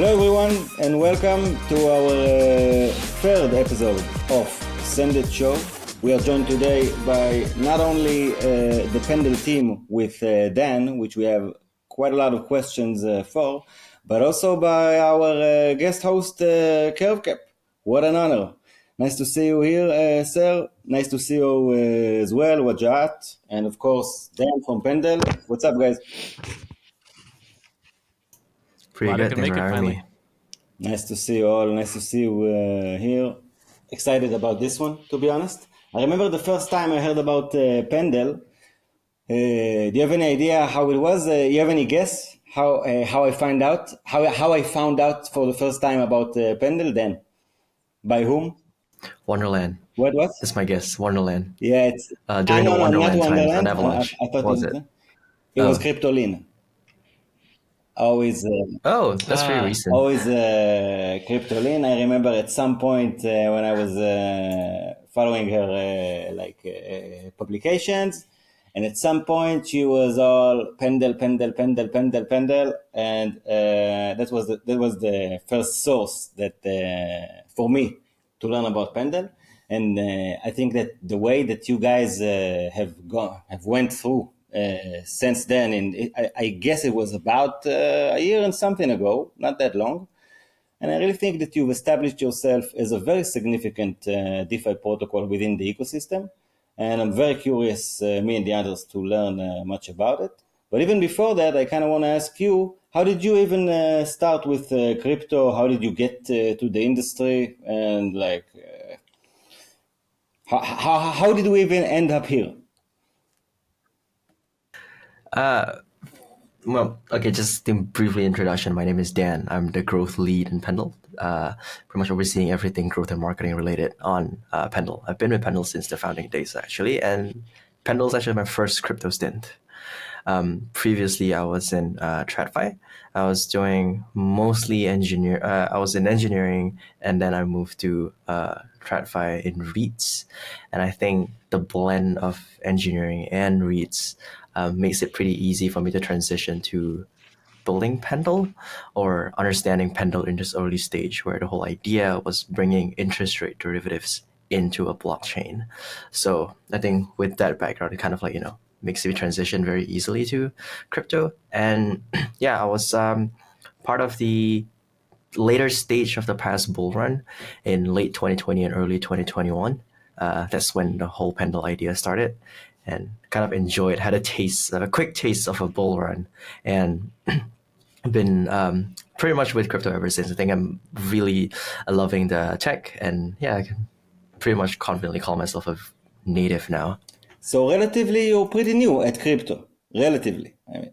Hello everyone and welcome to our third episode of Send It Show. We are joined today by not only the Pendle team with Dan, which we have quite a lot of questions for, but also by our guest host Curvecap. What an honor. Nice to see you here, sir. Nice to see you as well, Wajat, and of course Dan from Pendle. What's up, guys? Pretty good. Thanks for having me. Nice to see you all. Nice to see you here. Excited about this one, to be honest. I remember the first time I heard about Pendle. Do you have any idea how it was? You have any guess how I found out? How I found out for the first time about Pendle? Then, by whom? Wonderland. What? That's my guess. Wonderland. Yeah, it's during the Wonderland times on Wonderland. Avalanche. I thought What was it? It was Cryptoline. Always. That's pretty recent. Always Cryptoline. I remember at some point when I was following her publications, and at some point she was all Pendle, and that was the first source that for me to learn about Pendle. And I think that the way that you guys have went through since then, and I guess it was about a year and something ago, not that long. And I really think that you've established yourself as a very significant DeFi protocol within the ecosystem. And I'm very curious, me and the others, to learn much about it. But even before that, I kind of want to ask you, how did you even start with crypto? How did you get to the industry? And how did we even end up here? Just a briefly introduction. My name is Dan. I'm the growth lead in Pendle, pretty much overseeing everything growth and marketing related on Pendle. I've been with Pendle since the founding days, actually, and Pendle is actually my first crypto stint. Previously, I was in TradFi. I was doing mostly I was in engineering, and then I moved to TradFi in REITs. And I think the blend of engineering and REITs makes it pretty easy for me to transition to building Pendle or understanding Pendle in this early stage, where the whole idea was bringing interest rate derivatives into a blockchain. So I think with that background, it kind of makes me transition very easily to crypto. And I was part of the later stage of the past bull run in late 2020 and early 2021. That's when the whole Pendle idea started, and kind of had a quick taste of a bull run, and been pretty much with crypto ever since. I think I'm really loving the tech, and I can pretty much confidently call myself a native now. So relatively, you're pretty new at crypto. Relatively, I mean.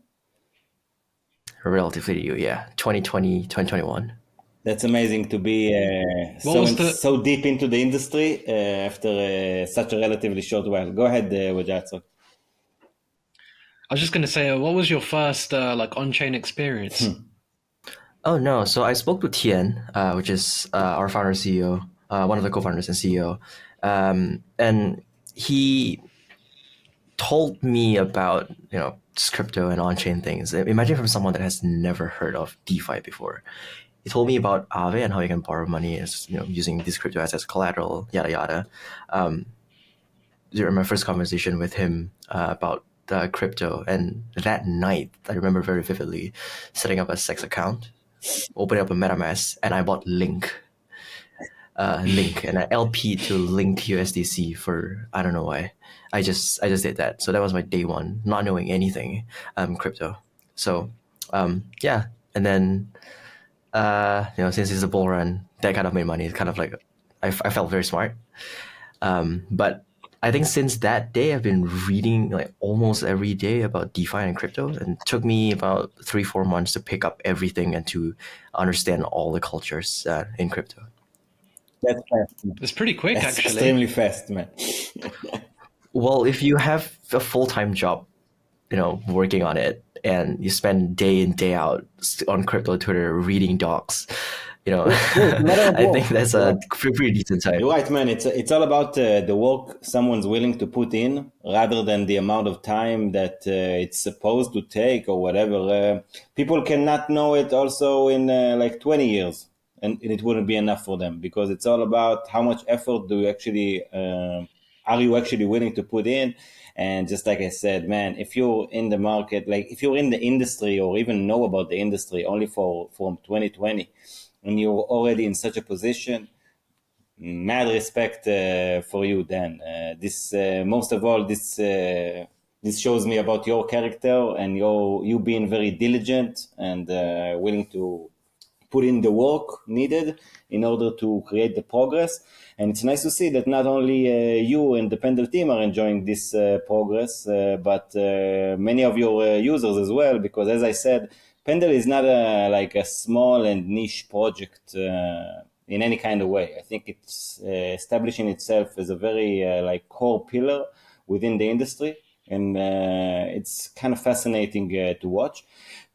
Relatively new, 2020, 2021. That's amazing to be so deep into the industry after such a relatively short while. Go ahead, Wajat. I was just going to say, what was your first on-chain experience? Oh, no. So I spoke to Tien, which is our founder CEO, one of the co-founders and CEO. And he told me about, just crypto and on-chain things. Imagine from someone that has never heard of DeFi before. He told me about Aave and how you can borrow money using these crypto assets, collateral, yada yada. During my first conversation with him about crypto, and that night I remember very vividly setting up a SEX account, opening up a MetaMask, and I bought Link, and I LP to Link USDC for I don't know why. I just did that. So that was my day one, not knowing anything crypto. So and then since it's a bull run, that kind of made money. It's kind of like I felt very smart. But I think since that day, I've been reading almost every day about DeFi and crypto, and it took me about 3-4 months to pick up everything and to understand all the cultures in crypto. That's fast. It's pretty quick, That's actually. Extremely fast, man. Well, if you have a full-time job, working on it, and you spend day in, day out on crypto Twitter reading docs, It's a matter of I work. think that's a pretty decent time. You're right, man. It's all about the work someone's willing to put in, rather than the amount of time that it's supposed to take or whatever. People cannot know it also in like 20 years, and it wouldn't be enough for them, because it's all about how much effort do you actually are you actually willing to put in. And just like I said, man, if you're in the market, like if you're in the industry or even know about the industry only from 2020, and you're already in such a position, mad respect for you, Dan. This most of all, this shows me about your character and you being very diligent and willing to put in the work needed in order to create the progress. And it's nice to see that not only you and the Pendle team are enjoying this progress, but many of your users as well. Because as I said, Pendle is not like a small and niche project in any kind of way. I think it's establishing itself as a very like core pillar within the industry, and it's kind of fascinating to watch.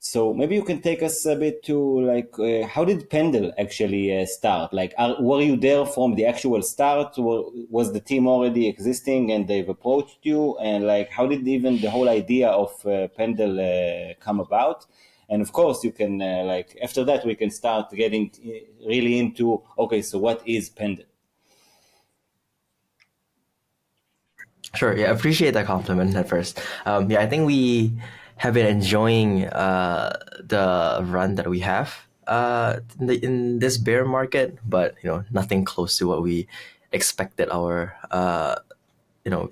So maybe you can take us a bit to like how did Pendle actually start? Like, were you there from the actual start? Was the team already existing and they've approached you? And like, how did even the whole idea of Pendle come about? And of course, you can like after that we can start getting really into okay. So what is Pendle? Sure. Yeah, appreciate that compliment at first. Yeah, I think we have been enjoying the run that we have in this bear market, but nothing close to what we expected.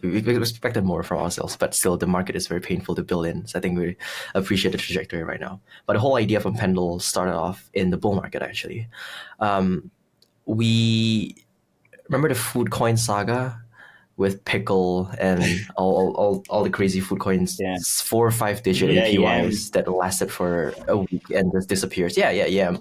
We expected more from ourselves, but still the market is very painful to build in. So I think we appreciate the trajectory right now. But the whole idea from Pendle started off in the bull market actually. We remember the food coin saga with pickle and all the crazy food coins, Yeah. 4 or 5 digit Yeah, APYs that lasted for a week and just disappears. Yeah.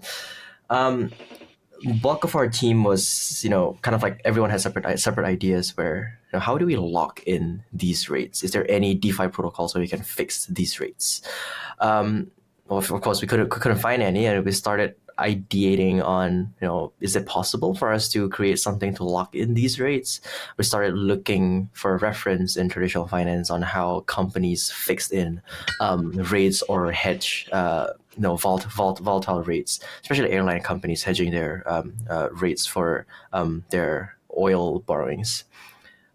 Bulk of our team was, kind of like everyone has separate ideas where, how do we lock in these rates? Is there any DeFi protocol so we can fix these rates? Well, of course, we couldn't find any, and we started ideating on, is it possible for us to create something to lock in these rates? We started looking for reference in traditional finance on how companies fixed in rates or hedge volatile rates, especially airline companies hedging their rates for their oil borrowings.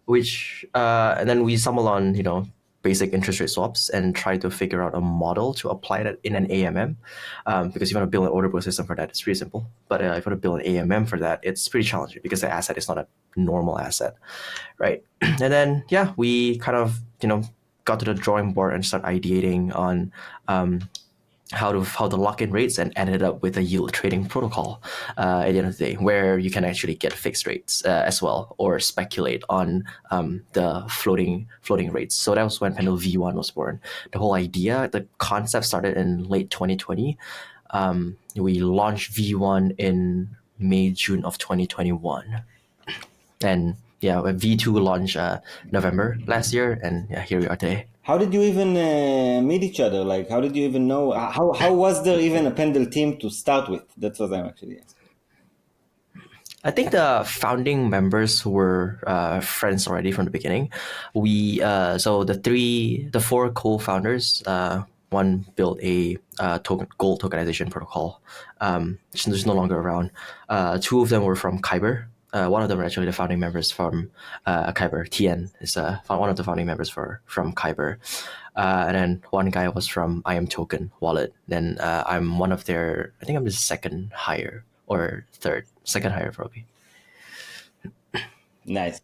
And then we stumbled on basic interest rate swaps and try to figure out a model to apply that in an AMM, because if you want to build an order book system for that, it's pretty simple. But if you want to build an AMM for that, it's pretty challenging because the asset is not a normal asset, right? And then we kind of got to the drawing board and start ideating on how to lock in rates, and ended up with a yield trading protocol at the end of the day, where you can actually get fixed rates as well, or speculate on the floating rates. So that was when Pendle V1 was born. The whole idea, the concept started in late 2020. We launched V1 in June of 2021, and V2 launched November last year, and here we are today. How did you even meet each other? Like, how did you even know? How was there even a Pendle team to start with? That's what I'm actually asking. I think the founding members were friends already from the beginning. So the 4 co-founders, one built a gold tokenization protocol, which is no longer around. 2 of them were from Kyber. One of them were actually the founding members from Kyber. Tien is one of the founding members from Kyber. And then one guy was from I Am Token wallet. Then I'm one of their, I think I'm the second hire or second hire probably. Nice.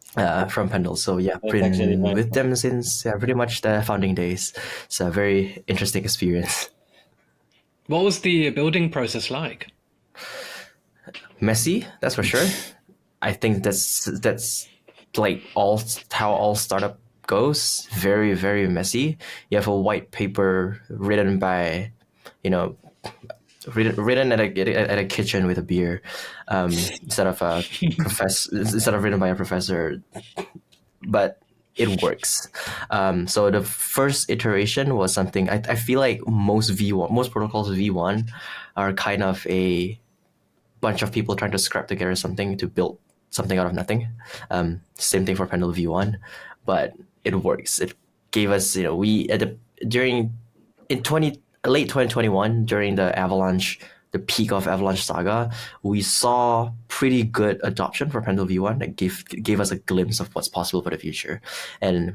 From Pendle. So been with them since pretty much the founding days. It's a very interesting experience. What was the building process like? Messy, that's for sure. I think that's like how all startup goes. Very, very messy. You have a white paper written by, written at a kitchen with a beer, instead of written by a professor, but it works. So the first iteration was something I feel like most protocols V1 are kind of a bunch of people trying to scrap together something to build something out of nothing. Same thing for Pendle V1, but it works. It gave us, we at the during in late 2021 during the peak of Avalanche Saga, we saw pretty good adoption for Pendle V1 that gave us a glimpse of what's possible for the future. And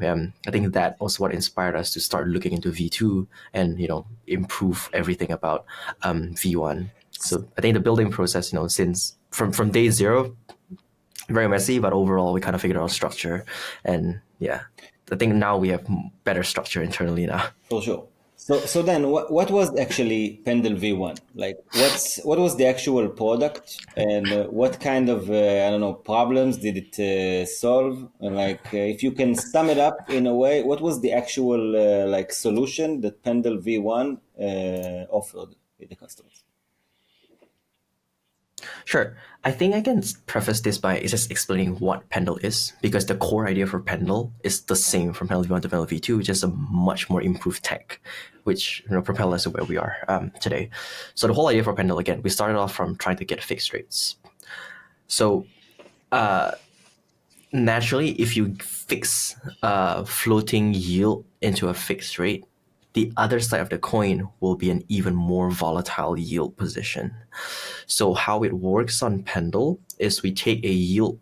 I think that was what inspired us to start looking into V2 and, improve everything about V1. So I think the building process, since from day zero, very messy, but overall we kind of figured out structure. And yeah, I think now we have better structure internally now. For sure. So then, what was actually Pendle V1? Like, what was the actual product, and what kind of I don't know problems did it solve? And if you can sum it up in a way, what was the actual solution that Pendle V1 offered with the customers? Sure. I think I can preface this by just explaining what Pendle is, because the core idea for Pendle is the same from Pendle V1 to Pendle V2, just a much more improved tech, which propelled us to where we are today. So the whole idea for Pendle, again, we started off from trying to get fixed rates. So naturally, if you fix floating yield into a fixed rate, the other side of the coin will be an even more volatile yield position. So how it works on Pendle is we take a yield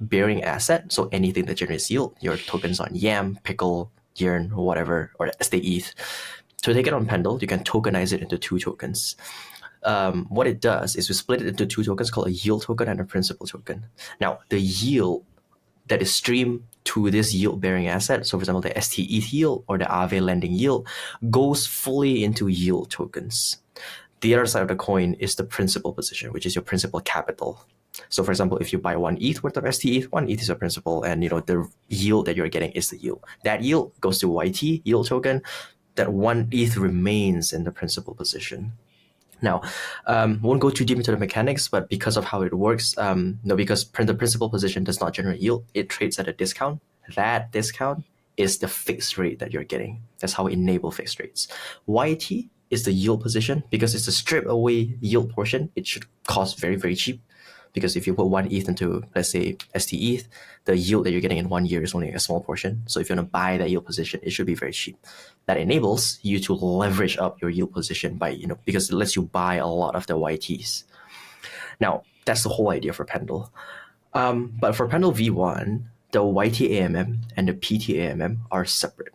bearing asset, so anything that generates yield, your tokens on Yam, Pickle, Yearn, whatever, or Stay ETH. To take it on Pendle, you can tokenize it into two tokens. What it does is we split it into two tokens called a yield token and a principal token. Now, the yield that is streamed to this yield-bearing asset, so for example, the ST ETH yield or the Aave lending yield, goes fully into yield tokens. The other side of the coin is the principal position, which is your principal capital. So for example, if you buy 1 ETH worth of ST ETH, 1 ETH is your principal, and the yield that you're getting is the yield. That yield goes to YT, yield token. That 1 ETH remains in the principal position. Now, won't go too deep into the mechanics, but because of how it works, because the principal position does not generate yield, it trades at a discount. That discount is the fixed rate that you're getting. That's how we enable fixed rates. YT is the yield position. Because it's a strip away yield portion, it should cost very, very cheap. Because if you put 1 ETH into, let's say, ST ETH, the yield that you're getting in 1 year is only a small portion. So if you want to buy that yield position, it should be very cheap. That enables you to leverage up your yield position by, because it lets you buy a lot of the YTs. Now, that's the whole idea for Pendle. But for Pendle V1, the YT AMM and the PT AMM are separate.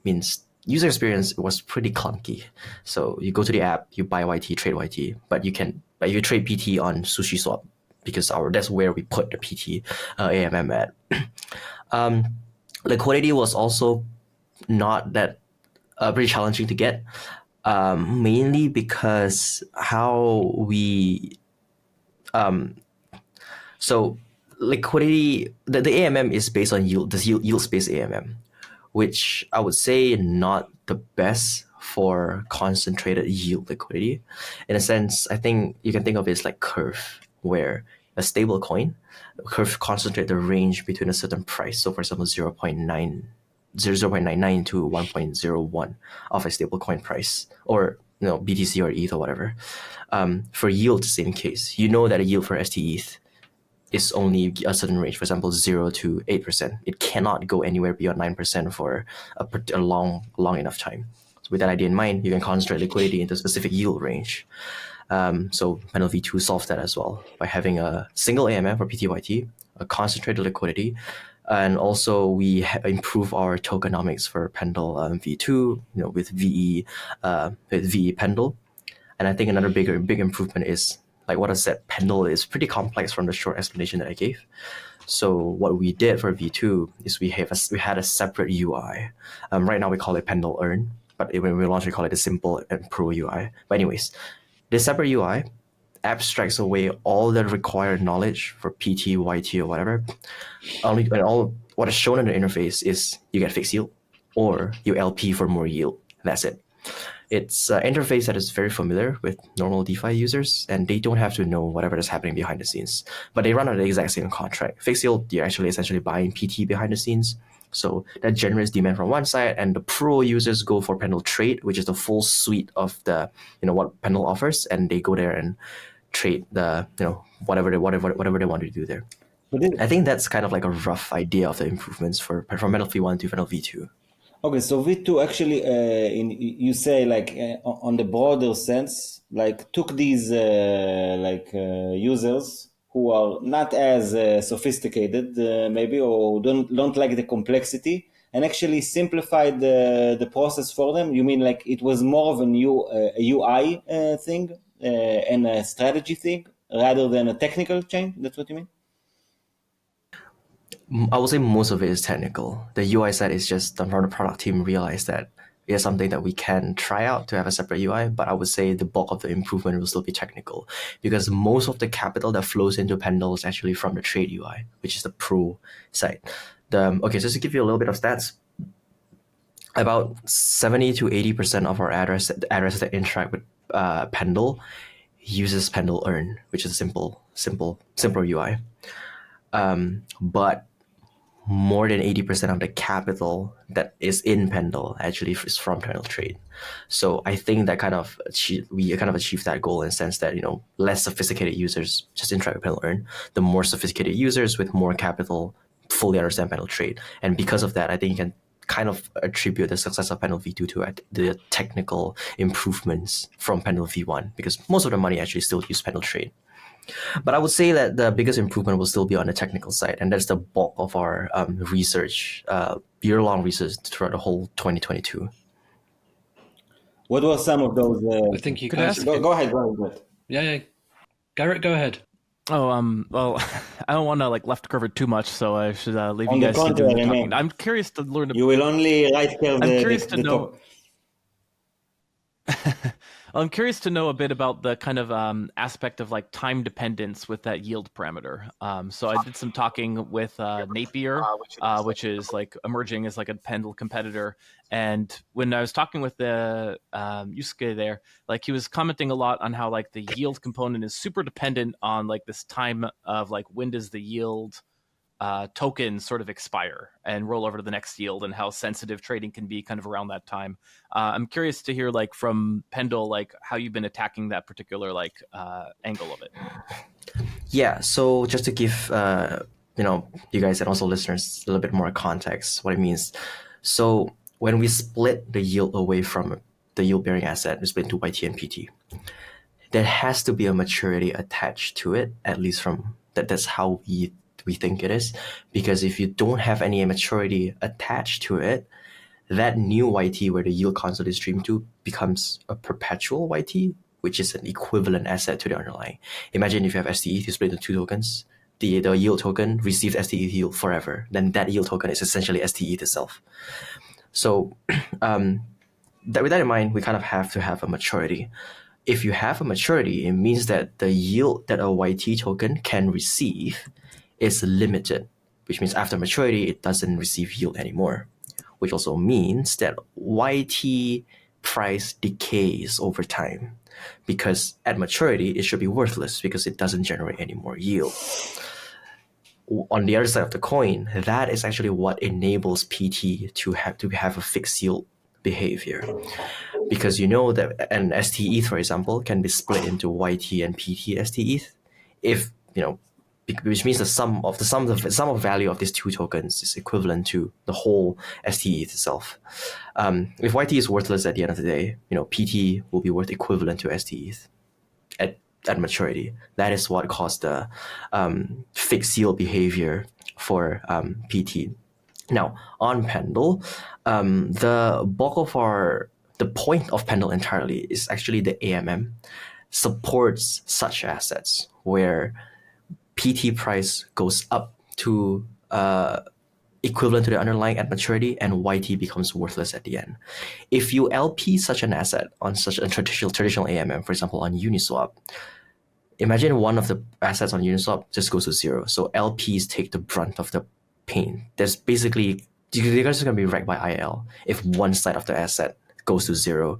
Means user experience was pretty clunky. So you go to the app, you buy YT, trade YT, but you trade PT on SushiSwap, because that's where we put the PT AMM at. Liquidity was also not that pretty challenging to get, mainly because how we so liquidity, the AMM is based on yield space AMM, which I would say not the best for concentrated yield liquidity. In a sense, I think you can think of it as like Curve, where a stable coin, Curve concentrate the range between a certain price. So for example, 0.99 to 1.01 of a stable coin price, or BTC or ETH or whatever. For yield, same case. That a yield for ST ETH is only a certain range, for example, 0 to 8%. It cannot go anywhere beyond 9% for a long enough time. So with that idea in mind, you can concentrate liquidity into a specific yield range. So Pendle V2 solves that as well by having a single AMM for PTYT, a concentrated liquidity, and also we improve our tokenomics for Pendle V2, with VE Pendle. And I think another big improvement is, like what I said, Pendle is pretty complex from the short explanation that I gave. So what we did for V2 is we had a separate UI. Right now we call it Pendle Earn, but when we launch, we call it the Simple and Pro UI. But anyways, this separate UI abstracts away all the required knowledge for PT, YT, or whatever. What is shown in the interface is you get fixed yield, or you LP for more yield. That's it. It's an interface that is very familiar with normal DeFi users, and they don't have to know whatever is happening behind the scenes. But they run on the exact same contract. Fixed yield, you're actually essentially buying PT behind the scenes. So that generates demand from one side, and the pro users go for Pendle Trade, which is the full suite of the what Pendle offers, and they go there and trade the whatever they want to do there. I think that's kind of like a rough idea of the improvements from Pendle V1 to Pendle V2. Okay, so V2 actually, you say like on the broader sense, like took these users who are not as sophisticated maybe, or don't like the complexity, and actually simplified the process for them. You mean like it was more of a UI thing and a strategy thing rather than a technical change? That's what you mean? I would say most of it is technical. The UI side is just from the product team realized that it is something that we can try out to have a separate UI, but I would say the bulk of the improvement will still be technical because most of the capital that flows into Pendle is actually from the trade UI, which is the pro side. Okay, so to give you a little bit of stats, about 70 to 80% of our addresses that interact with Pendle uses Pendle Earn, which is a simpler UI. But more than 80% of the capital that is in Pendle actually is from Pendle Trade. So I think that we kind of achieved that goal in the sense that, less sophisticated users just interact with Pendle Earn. The more sophisticated users with more capital fully understand Pendle Trade. And because of that, I think you can kind of attribute the success of Pendle V2 to the technical improvements from Pendle V1, because most of the money actually still use Pendle Trade. But I would say that the biggest improvement will still be on the technical side, and that's the bulk of our research, year-long research throughout the whole 2022. What were some of those? I think you Could guys. Go ahead. Yeah. Garrett, go ahead. Oh, well, I don't want to left curve it too much, so I should leave On you the guys to do the contrary, talking. I'm curious to learn. You will only right curve I'm curious to the know. top. I'm curious to know a bit about the kind of aspect of time dependence with that yield parameter. So I did some talking with Napier, which is emerging as a Pendle competitor. And when I was talking with the Yusuke there, he was commenting a lot on how the yield component is super dependent on this time of when does the yield tokens sort of expire and roll over to the next yield, and how sensitive trading can be kind of around that time. I'm curious to hear from Pendle, how you've been attacking that particular angle of it. Yeah, so just to give you guys and also listeners a little bit more context, what it means. So when we split the yield away from the yield-bearing asset, we split into YT and PT. There has to be a maturity attached to it, at least from that's how we think it is, because if you don't have any maturity attached to it, that new YT where the yield console is streamed to becomes a perpetual YT, which is an equivalent asset to the underlying. Imagine if you have STETH, you split into two tokens, the yield token receives STETH yield forever, then that yield token is essentially STETH itself. So with that in mind, we kind of have to have a maturity. If you have a maturity, it means that the yield that a YT token can receive is limited, which means after maturity, it doesn't receive yield anymore, which also means that YT price decays over time, because at maturity, it should be worthless because it doesn't generate any more yield. On the other side of the coin, that is actually what enables PT to have a fixed yield behavior, because that an STETH, for example, can be split into YT and PT STETH, if which means the sum of value of these two tokens is equivalent to the whole STETH itself. If YT is worthless at the end of the day, PT will be worth equivalent to STETH at maturity. That is what caused the fixed yield behavior for PT. Now, on Pendle, the point of Pendle entirely is actually the AMM supports such assets where PT price goes up to equivalent to the underlying at maturity, and YT becomes worthless at the end. If you LP such an asset on such a traditional AMM, for example, on Uniswap, imagine one of the assets on Uniswap just goes to zero. So LPs take the brunt of the pain. There's basically, you're just going to be wrecked by IL if one side of the asset goes to zero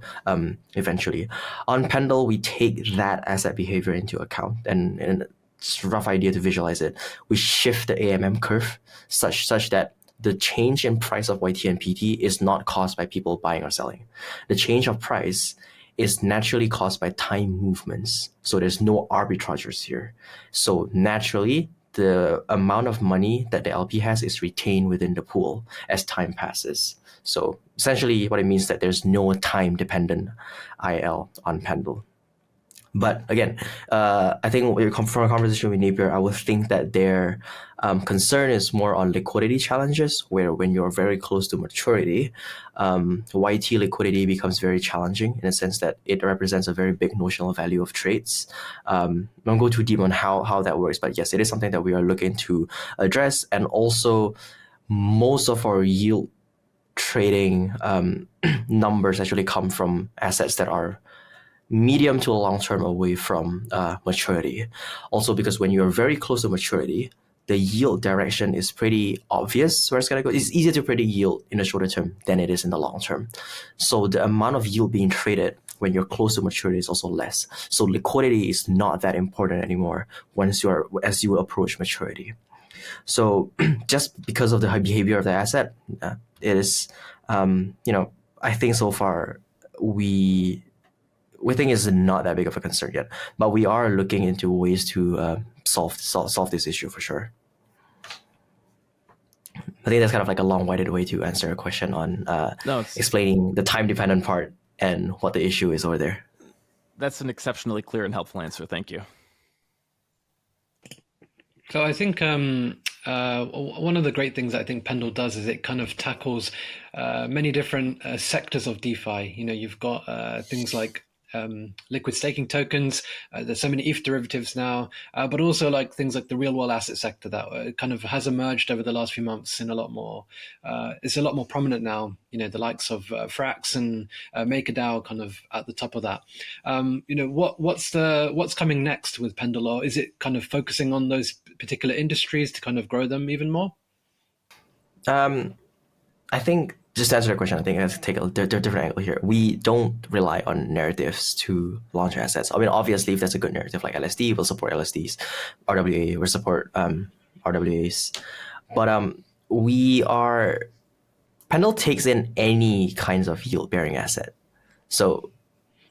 eventually. On Pendle, we take that asset behavior into account, and it's a rough idea to visualize it. We shift the AMM curve such that the change in price of YT and PT is not caused by people buying or selling. The change of price is naturally caused by time movements. So there's no arbitrageurs here. So naturally, the amount of money that the LP has is retained within the pool as time passes. So essentially what it means is that there's no time-dependent IL on Pendle. But again, I think from a conversation with Napier, I would think that their concern is more on liquidity challenges, where when you're very close to maturity, YT liquidity becomes very challenging in the sense that it represents a very big notional value of trades. I won't go too deep on how that works, but yes, it is something that we are looking to address. And also, most of our yield trading numbers actually come from assets that are medium to long term away from maturity. Also, because when you're very close to maturity, the yield direction is pretty obvious where it's going to go. It's easier to predict yield in the shorter term than it is in the long term. So the amount of yield being traded when you're close to maturity is also less. So liquidity is not that important anymore as you approach maturity. So just because of the behavior of the asset, it is, I think so far we think it's not that big of a concern yet, but we are looking into ways to solve this issue for sure. I think that's kind of like a long-winded way to answer a question on explaining the time-dependent part and what the issue is over there. That's an exceptionally clear and helpful answer. Thank you. So I think one of the great things I think Pendle does is it kind of tackles many different sectors of DeFi. You've got things like liquid staking tokens. There's so many ETH derivatives now, but also like things like the real world asset sector that kind of has emerged over the last few months in a lot more. It's a lot more prominent now. The likes of Frax and MakerDAO kind of at the top of that. What's coming next with Pendle, or is it kind of focusing on those particular industries to kind of grow them even more? I think, just to answer the question, I think I have to take a different angle here. We don't rely on narratives to launch assets. I mean, obviously, if there's a good narrative like LSD, we'll support LSDs. RWA, we'll support RWAs. But Pendle takes in any kinds of yield-bearing asset. So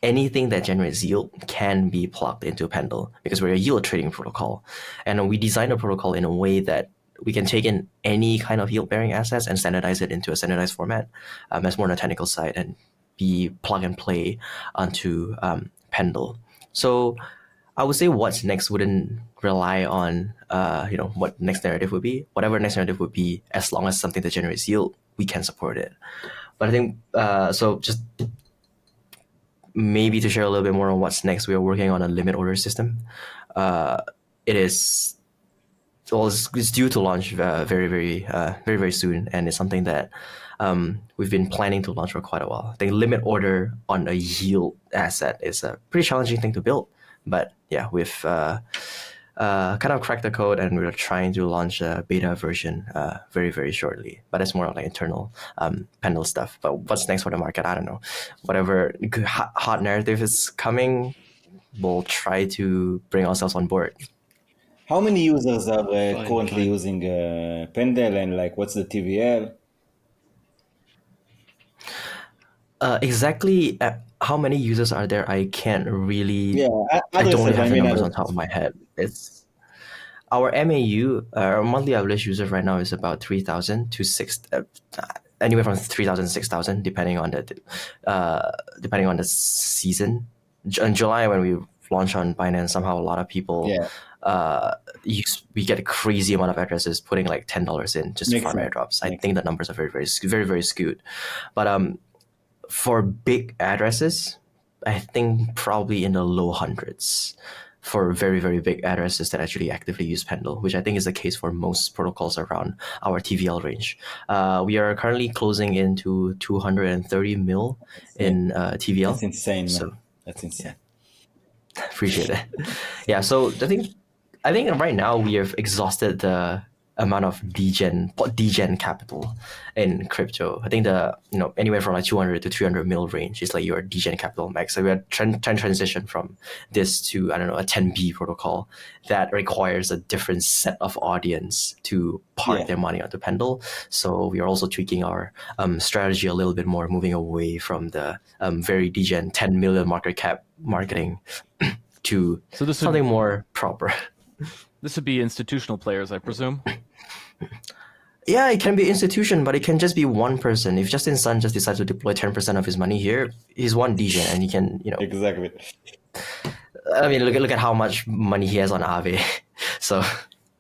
anything that generates yield can be plugged into Pendle because we're a yield trading protocol. And we design a protocol in a way that we can take in any kind of yield-bearing assets and standardize it into a standardized format. That's more on the technical side and be plug and play onto Pendle. So I would say what's next wouldn't rely on what next narrative would be. Whatever next narrative would be, as long as something that generates yield, we can support it. But I think so. Just maybe to share a little bit more on what's next, we are working on a limit order system. It's due to launch very, very soon, and it's something that we've been planning to launch for quite a while. I think limit order on a yield asset is a pretty challenging thing to build, but yeah, we've kind of cracked the code, and we're trying to launch a beta version very, very shortly. But it's more like internal Pendle stuff. But what's next for the market? I don't know. Whatever hot narrative is coming, we'll try to bring ourselves on board. How many users are currently using Pendle, and like what's the TVL? Exactly how many users are there? I can't really. Yeah, I don't have the numbers on top of my head. It's our MAU, our monthly average users right now is about 3,000 to 6,000, anywhere from 3,000 to 6,000, depending on the season. In July, when we launched on Binance, somehow a lot of people. Yeah. We get a crazy amount of addresses putting like $10 in just to farm airdrops. I think the numbers are very, very skewed. But for big addresses, I think probably in the low hundreds for very, very big addresses that actually actively use Pendle, which I think is the case for most protocols around our TVL range. We are currently closing into 230 mil in TVL. That's insane, man. That's insane. Yeah. Appreciate it. Yeah, so I think right now we have exhausted the amount of degen capital in crypto. I think the anywhere from like 200 to 300 mil range is like your degen capital max. So we are trying to transition from this to a 10B protocol that requires a different set of audience to park their money onto Pendle. So we are also tweaking our strategy a little bit more, moving away from the very degen 10 million market cap marketing to something more proper. This would be institutional players, I presume. Yeah, it can be institution, but it can just be one person. If Justin Sun just decides to deploy 10% of his money here, he's one degen, and he can, Exactly. I mean, look at how much money he has on Aave. So.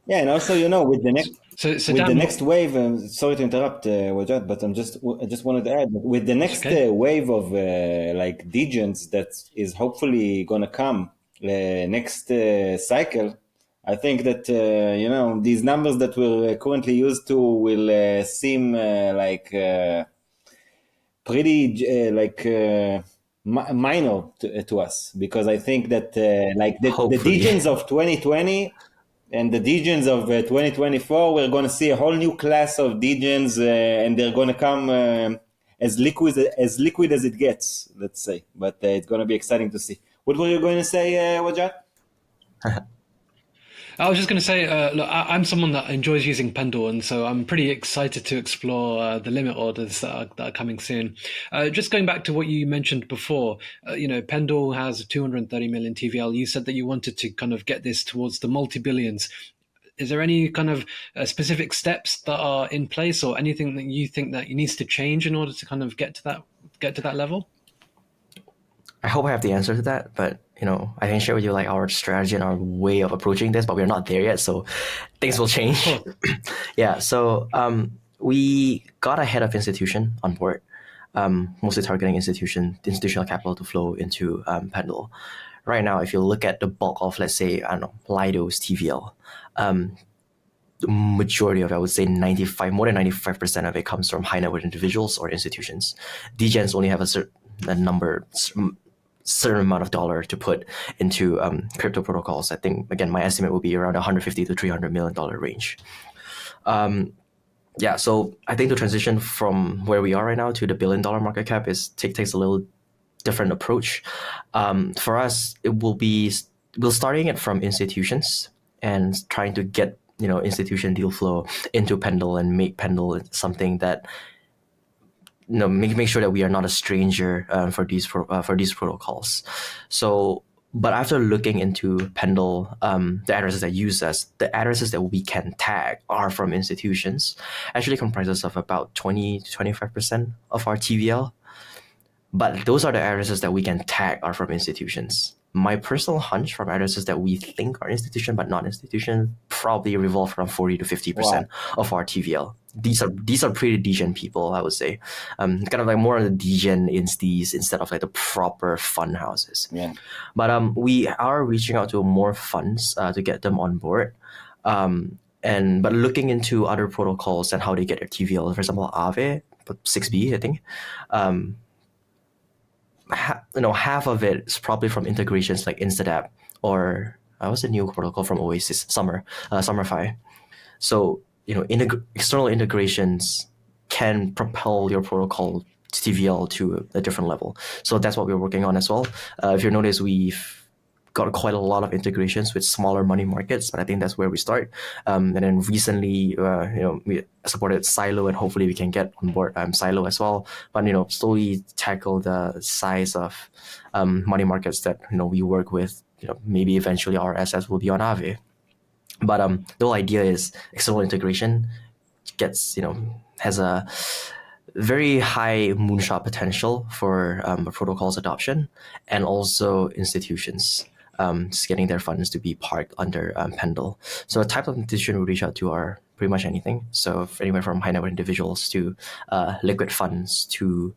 Yeah, and also, with the next Dan, the next wave. Sorry to interrupt, Wajad, but I just wanted to add, with the next wave of like degens that is hopefully gonna come next cycle. I think that these numbers that we're currently used to will seem like pretty minor to us, because I think that like the degens of 2020 and the degens of 2024, we're going to see a whole new class of degens, and they're going to come as liquid as it gets, let's say. But it's going to be exciting to see. What were you going to say, Wajad? I was just going to say, look, I'm someone that enjoys using Pendle, and so I'm pretty excited to explore the limit orders that are coming soon. Just going back to what you mentioned before, Pendle has 230 million TVL. You said that you wanted to kind of get this towards the multi-billions. Is there any kind of specific steps that are in place, or anything that you think that needs to change in order to kind of get to that level? I hope I have the answer to that, but I can share with you like our strategy and our way of approaching this, but we're not there yet, so things will change. Yeah, so we got a head of institution on board, mostly targeting institutional capital to flow into Pendle. Right now, if you look at the bulk of, let's say, Lido's TVL, the majority of it, I would say more than 95% of it comes from high net worth individuals or institutions. Degens only have a certain amount of dollar to put into crypto protocols. I think, again, my estimate would be around $150 to $300 million range. So I think the transition from where we are right now to the $1 billion market cap takes a little different approach. For us, we're starting it from institutions and trying to get institution deal flow into Pendle and make Pendle something that make sure that we are not a stranger for these protocols. So, but after looking into Pendle, the addresses that use us, the addresses that we can tag are from institutions, actually comprises of about 20 to 25% of our TVL. But those are the addresses that we can tag are from institutions. My personal hunch from addresses that we think are institution but not institution probably revolve around 40 to 50% of our TVL. These are pretty degen people, I would say. Kind of like more on the degen insties instead of like the proper fund houses. Yeah. But we are reaching out to more funds to get them on board. But looking into other protocols and how they get their TVL, for example, Aave, 6B, I think. Half of it is probably from integrations like Instadap, or what's the new protocol from Oasis, Summerfy. So external integrations can propel your protocol TVL to a different level. So that's what we're working on as well. If you notice, we've got quite a lot of integrations with smaller money markets, but I think that's where we start. And then recently, we supported Silo, and hopefully we can get on board Silo as well. But slowly tackle the size of money markets that we work with. Maybe eventually our assets will be on Aave. But the whole idea is external integration has a very high moonshot potential for protocols adoption, and also institutions just getting their funds to be parked under Pendle. So the type of institution we reach out to are pretty much anything. So anywhere from high net worth individuals to liquid funds to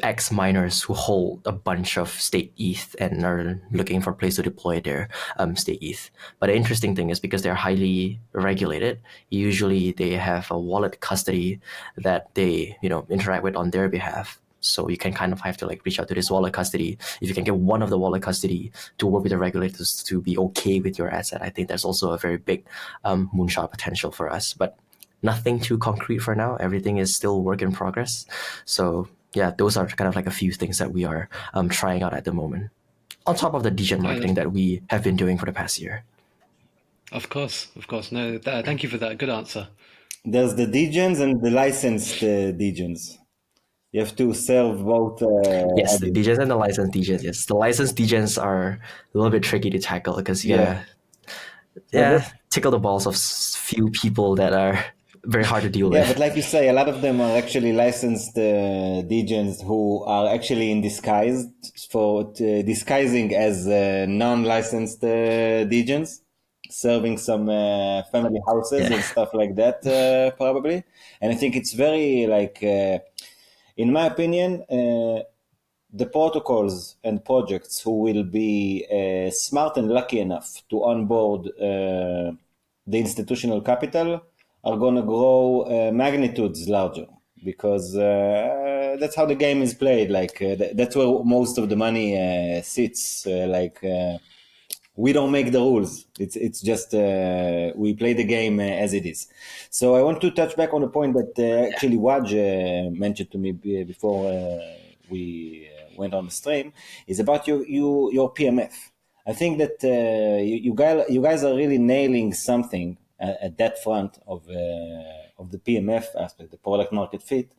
ex-miners who hold a bunch of state ETH and are looking for a place to deploy their state ETH. But the interesting thing is, because they're highly regulated, usually they have a wallet custody that they interact with on their behalf. So you can kind of have to like reach out to this wallet custody. If you can get one of the wallet custody to work with the regulators to be okay with your asset, I think there's also a very big moonshot potential for us. But nothing too concrete for now. Everything is still work in progress. So yeah, those are kind of like a few things that we are trying out at the moment, on top of the degen marketing that we have been doing for the past year. Of course. No, thank you for that. Good answer. There's the degens and the licensed degens. You have to serve both. Yes, the degens and the licensed degens. Yes, the licensed degens are a little bit tricky to tackle because you gotta tickle the balls of few people that are very hard to deal with. Yeah, but like you say, a lot of them are actually licensed degens who are actually in disguise for disguising as non-licensed degens, serving some family houses and stuff like that, probably. And I think it's very like, in my opinion, the protocols and projects who will be smart and lucky enough to onboard the institutional capital are going to grow magnitudes larger, because that's how the game is played. Like that's where most of the money sits. We don't make the rules. It's just we play the game as it is. So I want to touch back on the point that actually Waj mentioned to me before we went on the stream, is about your PMF. I think that you guys are really nailing something at that front of the PMF aspect, the product market fit,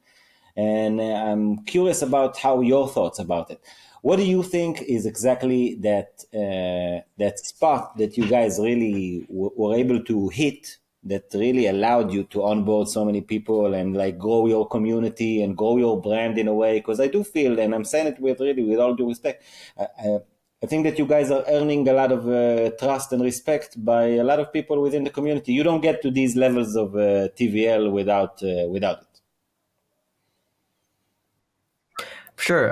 and I'm curious about how your thoughts about it. What do you think is exactly that spot that you guys really were able to hit that really allowed you to onboard so many people and like grow your community and grow your brand in a way? Because I do feel, and I'm saying it with all due respect, I think that you guys are earning a lot of trust and respect by a lot of people within the community. You don't get to these levels of TVL without it. Sure.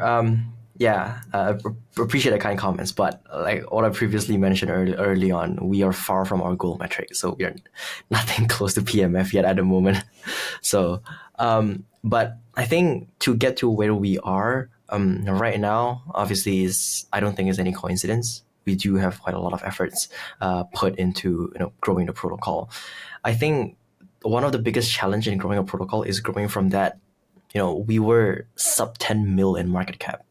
Appreciate the kind comments, but like what I previously mentioned early on, we are far from our goal metric, so we are nothing close to PMF yet at the moment. So, but I think to get to where we are right now, obviously, I don't think it's any coincidence. We do have quite a lot of efforts put into growing the protocol. I think one of the biggest challenge in growing a protocol is growing from that. We were sub 10 mil in market cap.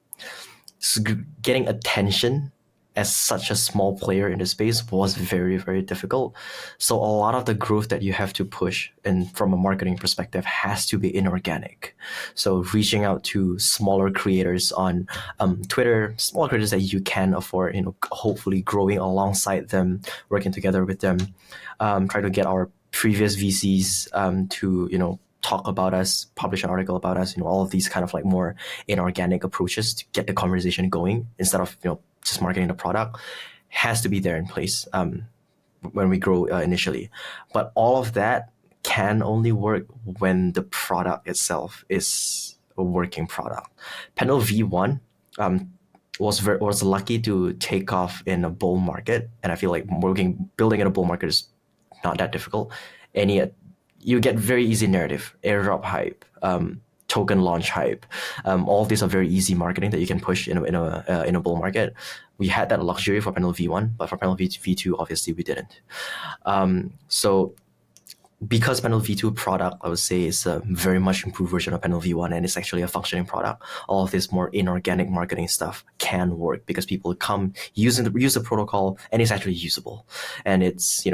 So getting attention as such a small player in the space was very, very difficult. So a lot of the growth that you have to push, and from a marketing perspective, has to be inorganic. So reaching out to smaller creators on Twitter, smaller creators that you can afford, hopefully growing alongside them, working together with them, try to get our previous VCs to, talk about us, publish an article about us, all of these kind of like more inorganic approaches to get the conversation going instead of, just marketing the product, has to be there in place when we grow initially. But all of that can only work when the product itself is a working product. Pendle V1 was lucky to take off in a bull market, and I feel like building in a bull market is not that difficult. You get very easy narrative, airdrop hype, token launch hype. All of these are very easy marketing that you can push in a bull market. We had that luxury for Pendle V1, but for Pendle V2, obviously we didn't. So because Pendle V2 product, I would say, is a very much improved version of Pendle V1, and it's actually a functioning product, all of this more inorganic marketing stuff can work because people come use the protocol and it's actually usable, and it's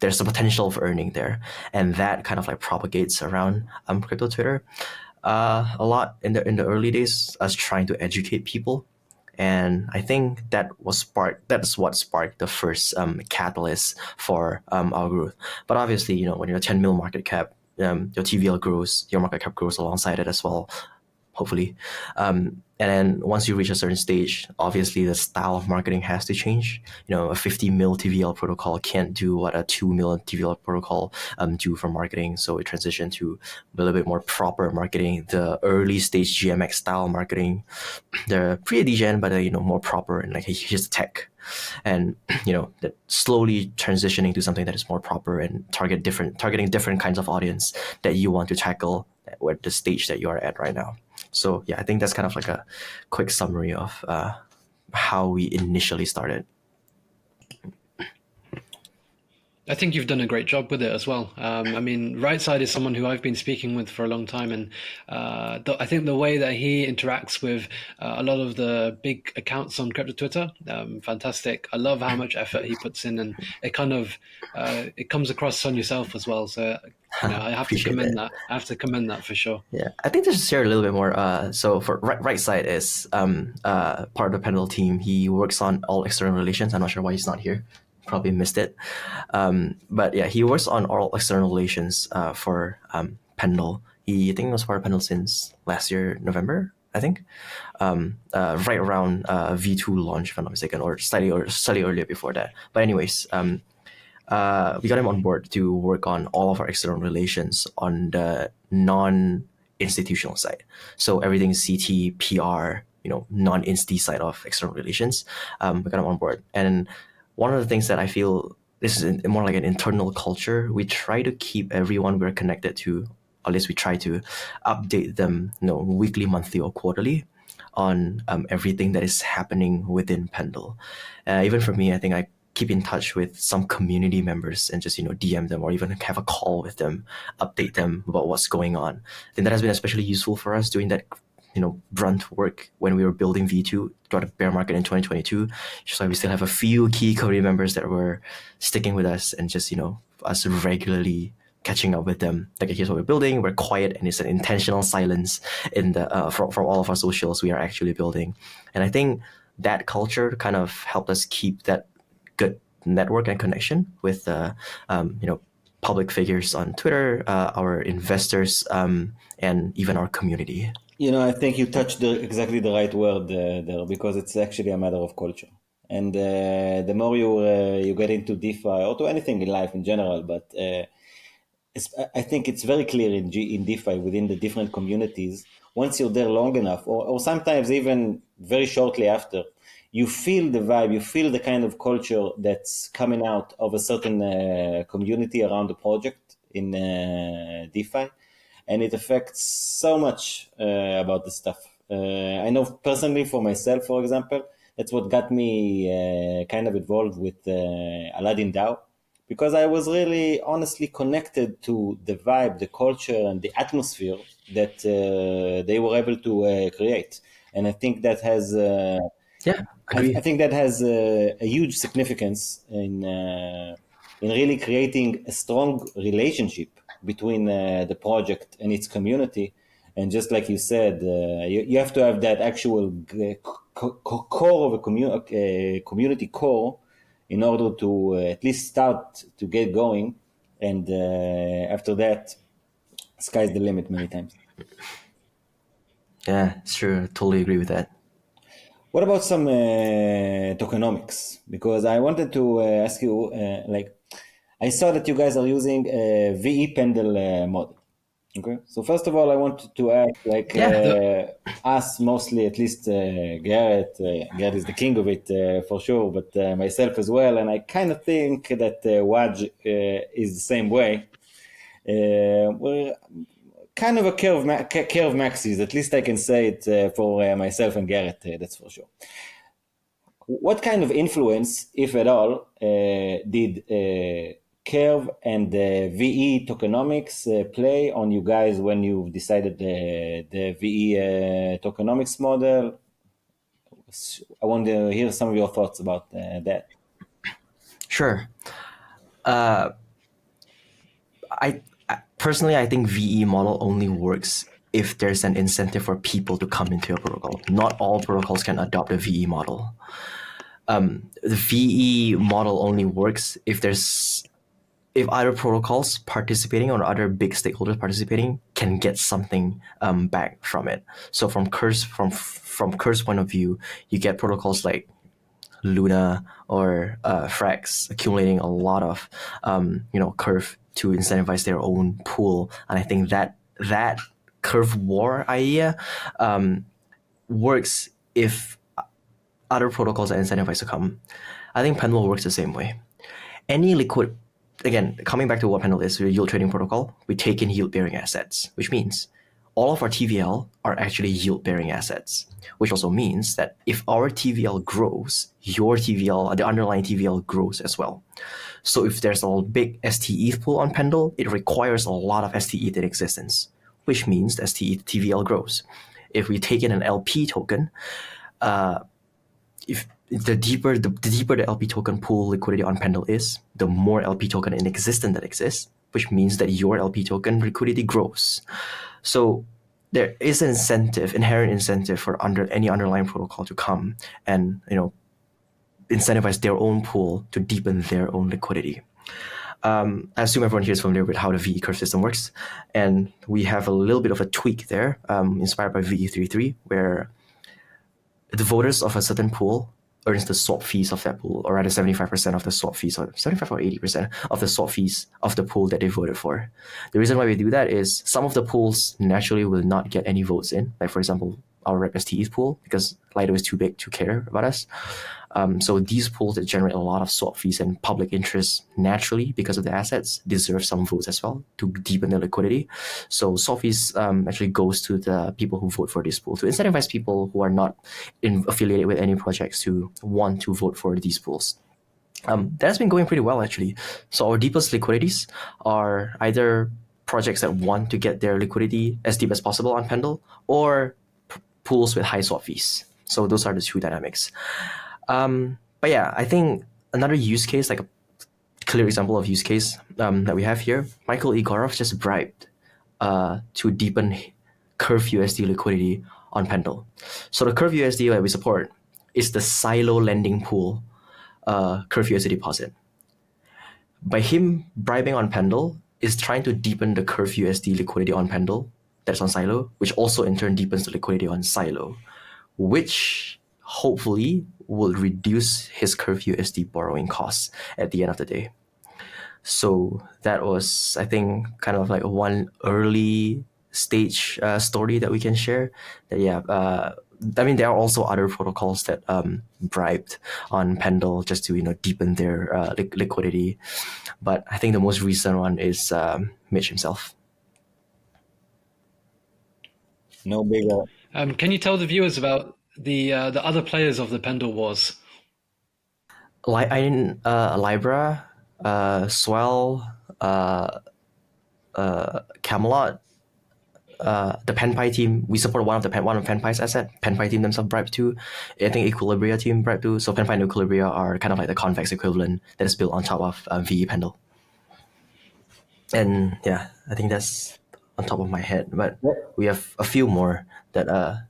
there's a potential for earning there, and that kind of like propagates around crypto Twitter a lot in the early days, us trying to educate people. And I think that is what sparked the first catalyst for our growth. But obviously, when you're 10 mil market cap, your TVL grows, your market cap grows alongside it as well, hopefully. And then once you reach a certain stage, obviously the style of marketing has to change. A 50 mil TVL protocol can't do what a 2 mil TVL protocol do for marketing. So it transitioned to a little bit more proper marketing, the early stage GMX style marketing, the pre-degen, but more proper, and like here's the tech. And that slowly transitioning to something that is more proper and targeting different kinds of audience that you want to tackle at the stage that you are at right now. So yeah, I think that's kind of like a quick summary of how we initially started. I think you've done a great job with it as well. I mean, Right Side is someone who I've been speaking with for a long time, and I think the way that he interacts with a lot of the big accounts on crypto Twitter, fantastic. I love how much effort he puts in, and it kind of it comes across on yourself as well. So I have to Appreciate commend that. that. I have to commend that for sure. Yeah, I think just share a little bit more. So for right side is part of the Pendle team. He works on all external relations. I'm not sure why he's not here. Probably missed it. But yeah, he works on all external relations for Pendle. I think he was part of Pendle since last year, November, I think. Right around V2 launch, if I'm not mistaken, or slightly earlier before that. But anyways, we got him on board to work on all of our external relations on the non-institutional side. So everything CT, PR, non-insti side of external relations. We got him on board. And one of the things that I feel this is more like an internal culture, we try to keep everyone we're connected to, or at least we try to update them, weekly, monthly, or quarterly on everything that is happening within Pendle. Even for me, I think I keep in touch with some community members and just DM them or even have a call with them, update them about what's going on. I think that has been especially useful for us doing that brunt work when we were building V2 throughout the bear market in 2022. Just like we still have a few key community members that were sticking with us and just us regularly catching up with them. Like, here's what we're building. We're quiet, and it's an intentional silence in the from all of our socials we are actually building. And I think that culture kind of helped us keep that good network and connection with public figures on Twitter, our investors, and even our community. I think you touched exactly the right word there, because it's actually a matter of culture. And the more you get into DeFi or to anything in life in general, but I think it's very clear in DeFi within the different communities. Once you're there long enough, or sometimes even very shortly after, you feel the vibe, you feel the kind of culture that's coming out of a certain community around the project in DeFi. And it affects so much about the stuff. I know personally for myself, for example, that's what got me kind of involved with Aladdin DAO, because I was really honestly connected to the vibe, the culture, and the atmosphere that they were able to create. And I think that has I think that has a huge significance in really creating a strong relationship between the project and its community. And just like you said, you have to have that actual core of a community core in order to at least start to get going. And after that, sky's the limit many times. Yeah, it's true. I totally agree with that. What about some tokenomics? Because I wanted to ask you, I saw that you guys are using a VE Pendle model. Okay, so first of all, I wanted to ask, us mostly, at least Garrett. Garrett is the king of it for sure, but myself as well. And I kind of think that Waj is the same way. We're kind of a curve maxis, at least I can say it for myself and Garrett, that's for sure. What kind of influence, if at all, did Curve and VE tokenomics play on you guys when you decided the VE tokenomics model? I want to hear some of your thoughts about that. Sure. I personally, I think VE model only works if there's an incentive for people to come into a protocol. Not all protocols can adopt a VE model. The VE model only works if other protocols participating or other big stakeholders participating can get something back from it. So from Curve's point of view, you get protocols like Luna or Frax accumulating a lot of Curve to incentivize their own pool, and I think that Curve war idea works if other protocols are incentivized to come. I think Pendle works the same way. Any liquid, again, coming back to what Pendle is, we're a yield trading protocol. We take in yield bearing assets, which means all of our TVL are actually yield-bearing assets, which also means that if our TVL grows, your TVL, the underlying TVL grows as well. So if there's a big STETH pool on Pendle, it requires a lot of STETH in existence, which means the STETH TVL grows. If we take in an LP token, if the deeper the LP token pool liquidity on Pendle is, the more LP token in existence that exists, which means that your LP token liquidity grows. So there is an inherent incentive for any underlying protocol to come and incentivize their own pool to deepen their own liquidity. I assume everyone here is familiar with how the VE curve system works, and we have a little bit of a tweak there, inspired by VE33, where the voters of a certain pool earns the swap fees of that pool, or rather 75% of the swap fees, or 75 or 80% of the swap fees of the pool that they voted for. The reason why we do that is some of the pools naturally will not get any votes in, like for example, our Rep STETH pool, because Lido is too big to care about us. So these pools that generate a lot of swap fees and public interest naturally because of the assets deserve some votes as well to deepen their liquidity. So swap fees actually goes to the people who vote for this pool to incentivize people who are not affiliated with any projects to want to vote for these pools. That's been going pretty well actually. So our deepest liquidities are either projects that want to get their liquidity as deep as possible on Pendle, or pools with high swap fees. So those are the two dynamics. But yeah, I think another use case, like a clear example of use case that we have here, Michael Egorov just bribed to deepen Curve USD liquidity on Pendle. So the Curve USD that we support is the silo lending pool Curve USD deposit. By him bribing on Pendle is trying to deepen the Curve USD liquidity on Pendle that's on Silo, which also in turn deepens the liquidity on Silo, which hopefully will reduce his Curve USD borrowing costs at the end of the day. So that was, I think, kind of like one early stage story that we can share. That I mean, there are also other protocols that bribed on Pendle just to deepen their liquidity, but I think the most recent one is Mitch himself. No bigger. Can you tell the viewers about the other players of the Pendle Wars? Libra, Swell, Camelot, the PenPy team. We support one of PenPy's asset. PenPy team themselves bribed too. I think Equilibria team bribed too. So PenPy and Equilibria are kind of like the convex equivalent that is built on top of VE Pendle. And yeah, I think that's on top of my head. But we have a few more that I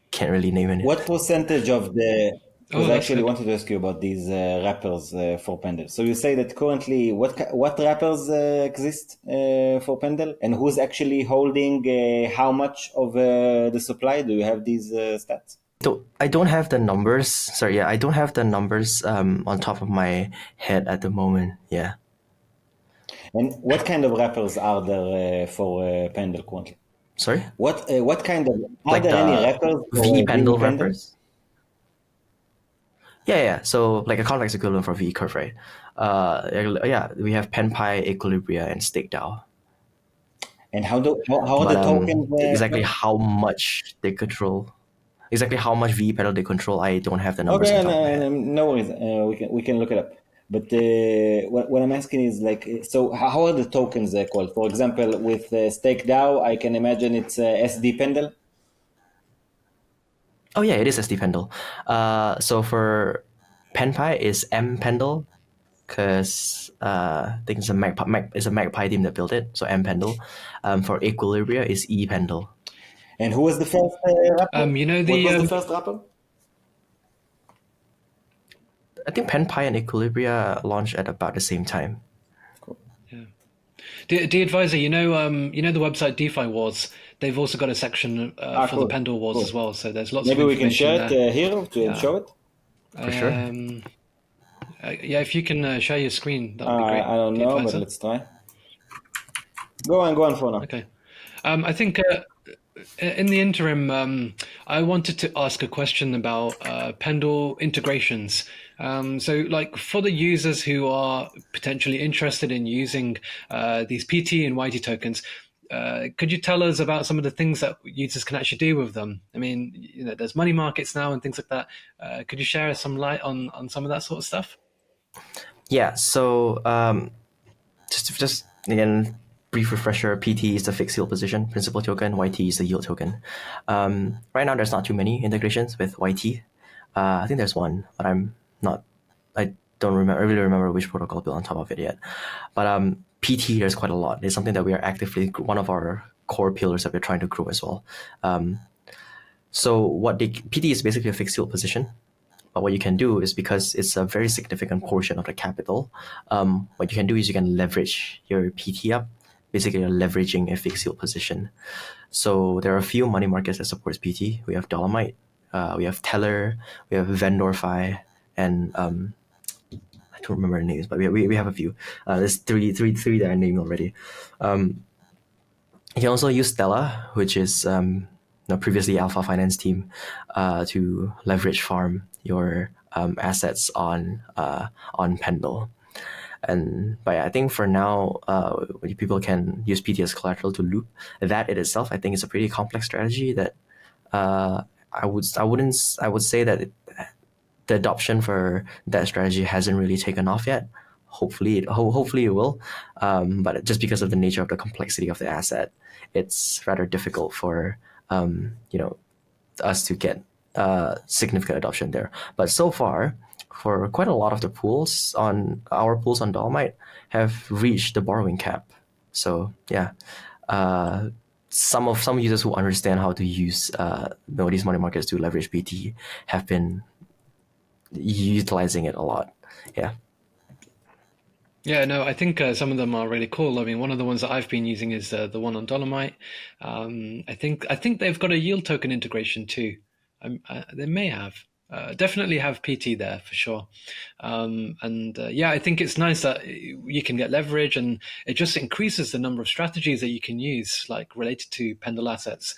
can't really name any. What percentage of the... Because I actually wanted to ask you about these wrappers for Pendle. So you say that currently, what wrappers exist for Pendle, and who's actually holding how much of the supply? Do you have these stats? So I don't have the numbers. Sorry, I don't have the numbers on top of my head at the moment. Yeah. And what kind of wrappers are there for Pendle currently? Sorry. What kind of are there any wrappers? VE Pendle wrappers? Yeah. So like a convex equivalent for VE Curve, right? Yeah, we have PenPy, Equilibria, and StakeDAO. And how are the tokens? Exactly how much they control. Exactly how much VE Pendle they control, I don't have the numbers. Okay, no worries. We can look it up. But what I'm asking is so how are the tokens called? For example, with StakeDAO, I can imagine it's SD Pendle. Oh yeah, it is SD Pendle. So for PenPy is M Pendle, because I think it's a Magpie team that built it. So M Pendle. For Equilibria is E Pendle. And who was the first rapper? What was the first rapper? I think PenPy and Equilibria launched at about the same time. Cool. Yeah. D-Advisor, the website DeFi Wars, they've also got a section for the Pendle Wars as well. So there's lots of information. Maybe we can share it here to show it? For sure. Yeah, if you can share your screen, that would be great. I don't know, but let's try. Go on for now. Okay. I think in the interim, I wanted to ask a question about Pendle Integrations. So for the users who are potentially interested in using these PT and YT tokens, Could you tell us about some of the things that users can actually do with them? I mean, there's money markets now and things like that. Could you share some light on some of that sort of stuff? Yeah. So just again, brief refresher. PT is the fixed yield position principal token. YT is the yield token. Right now, there's not too many integrations with YT. I think there's one, but I don't remember. I really remember which protocol built on top of it yet. But PT, there's quite a lot. It's something that we are actively, one of our core pillars that we're trying to grow as well. So PT is basically a fixed yield position. But what you can do is, because it's a very significant portion of the capital, what you can do is you can leverage your PT up. Basically, you're leveraging a fixed yield position. So there are a few money markets that supports PT. We have Dolomite, we have Teller, we have VendorFi, and I don't remember the names, but we have a few. There's three that I named already. You can also use Stella, which is previously Alpha Finance team, to leverage farm your assets on Pendle. But I think for now, people can use PT as collateral to loop. That in itself, I think, is a pretty complex strategy that I would say that the adoption for that strategy hasn't really taken off yet. Hopefully it will. But just because of the nature of the complexity of the asset, it's rather difficult for us to get significant adoption there. But so far, for quite a lot of the pools on Dolomite have reached the borrowing cap. So yeah, some users who understand how to use these money markets to leverage PT have been utilizing it a lot. Yeah. Yeah, no, I think some of them are really cool. I mean, one of the ones that I've been using is the one on Dolomite. I think they've got a yield token integration too. They may have. Definitely have PT there for sure. Yeah, I think it's nice that you can get leverage, and it just increases the number of strategies that you can use, like related to Pendle assets.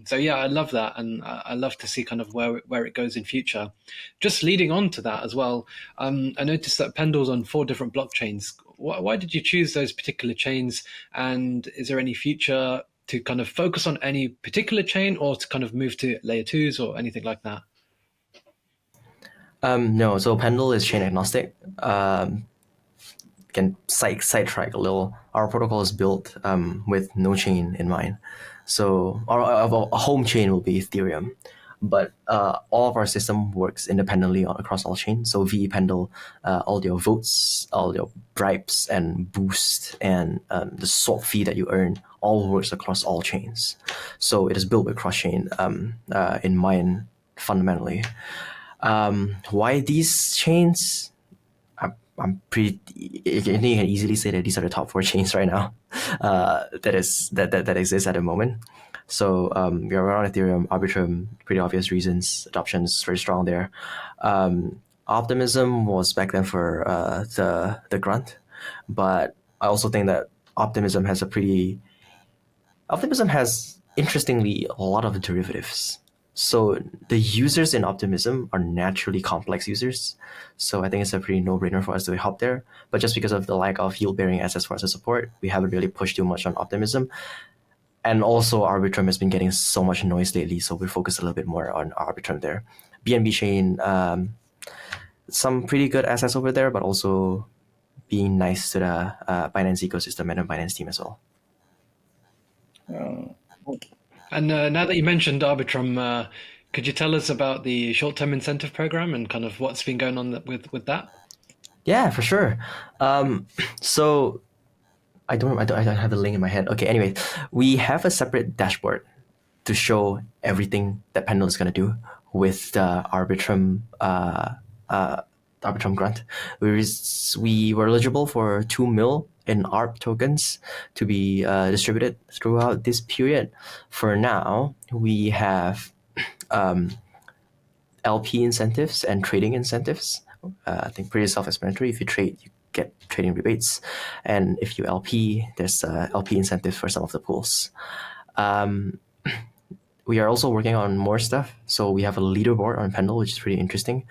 So yeah, I love that, and I love to see kind of where it goes in future. Just leading on to that as well, I noticed that Pendle's on 4 different blockchains. Why did you choose those particular chains? And is there any future to kind of focus on any particular chain, or to kind of move to layer 2s or anything like that? No, so Pendle is chain agnostic. Can sidetrack a little. Our protocol is built with no chain in mind. So our home chain will be Ethereum, but all of our system works independently across all chains. So VE Pendle, all your votes, all your bribes and boost, and the swap fee that you earn all works across all chains. So it is built with cross-chain in mind fundamentally. Why these chains? I'm pretty. You can easily say that these are the top 4 chains right now that exist at the moment. So we are on Ethereum, Arbitrum, pretty obvious reasons. Adoption is very strong there. Optimism was back then for the grunt, but I also think that Optimism has interestingly a lot of derivatives. So the users in Optimism are naturally complex users. So I think it's a pretty no-brainer for us to help there. But just because of the lack of yield-bearing assets for us to support, we haven't really pushed too much on Optimism. And also Arbitrum has been getting so much noise lately, so we focus a little bit more on Arbitrum there. BNB Chain, some pretty good assets over there, but also being nice to the Binance ecosystem and the Binance team as well. And now that you mentioned Arbitrum, could you tell us about the short-term incentive program and kind of what's been going on with that? Yeah, for sure. So I don't have the link in my head. Okay, anyway, we have a separate dashboard to show everything that Pendle is going to do with the Arbitrum grant. We were eligible for 2 mil in ARP tokens to be distributed throughout this period. For now, we have LP incentives and trading incentives. I think pretty self-explanatory. If you trade, you get trading rebates, and if you LP, there's LP incentives for some of the pools. We are also working on more stuff. So we have a leaderboard on Pendle, which is pretty interesting.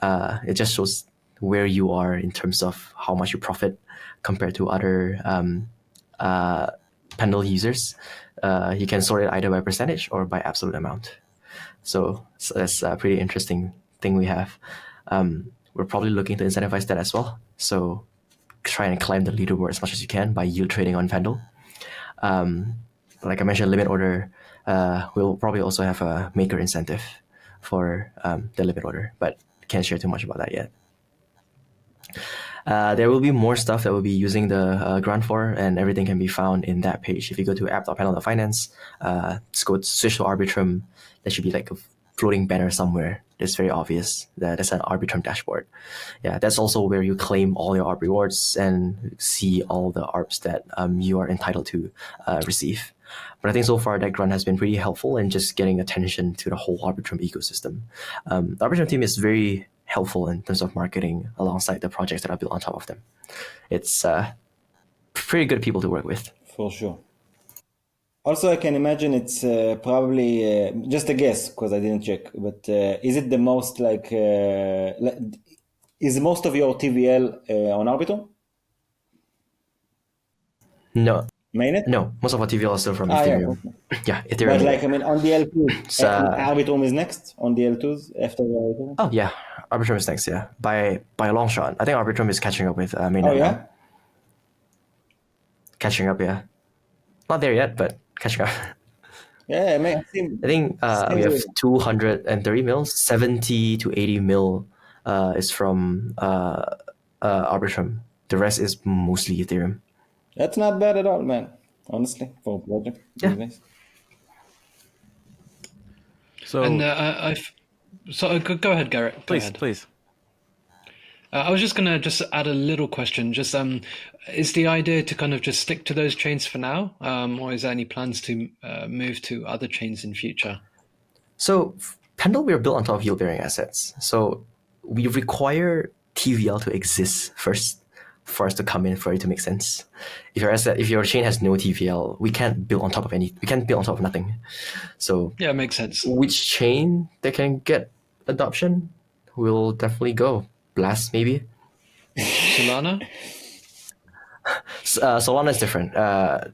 It just shows where you are in terms of how much you profit compared to other Pendle users, you can sort it either by percentage or by absolute amount. So that's a pretty interesting thing we have. We're probably looking to incentivize that as well. So try and climb the leaderboard as much as you can by yield trading on Pendle. Like I mentioned, limit order, we'll probably also have a maker incentive for the limit order, but can't share too much about that yet. There will be more stuff that we'll be using the grant for, and everything can be found in that page. If you go to app.pendle.finance, switch to Arbitrum, there should be like a floating banner somewhere. It's very obvious that that's an Arbitrum dashboard. Yeah, that's also where you claim all your ARP rewards and see all the ARPs that you are entitled to receive. But I think so far that grant has been pretty helpful in just getting attention to the whole Arbitrum ecosystem. The Arbitrum team is very helpful in terms of marketing alongside the projects that are built on top of them. It's pretty good people to work with. For sure. Also, I can imagine it's probably just a guess because I didn't check. But is it the most is most of your TVL on Arbitrum? No. Mainnet? No, most of our TVL is still from Yeah. Ethereum. Yeah, Ethereum. But like, I mean, on the L2s, Arbitrum is next on the L2s after the Arbitrum? Oh, yeah. Arbitrum is next, yeah. By a long shot. I think Arbitrum is catching up with Mainnet. Oh, yeah? Now. Catching up, yeah. Not there yet, but catching up. Yeah, I think we have 230 mils, 70 to 80 mil is from Arbitrum. The rest is mostly Ethereum. That's not bad at all, man. Honestly, for a project. Yeah. Nice. So, and go ahead, Garrett. Please. I was just gonna add a little question. Just is the idea to kind of just stick to those chains for now, or is there any plans to move to other chains in future? So Pendle, we are built on top of yield-bearing assets. So we require TVL to exist first for us to come in for it to make sense. If your chain has no TVL, we can't build on top of nothing. So yeah, it makes sense. Which chain that can get adoption will definitely go. Blast maybe. Solana. Solana is different.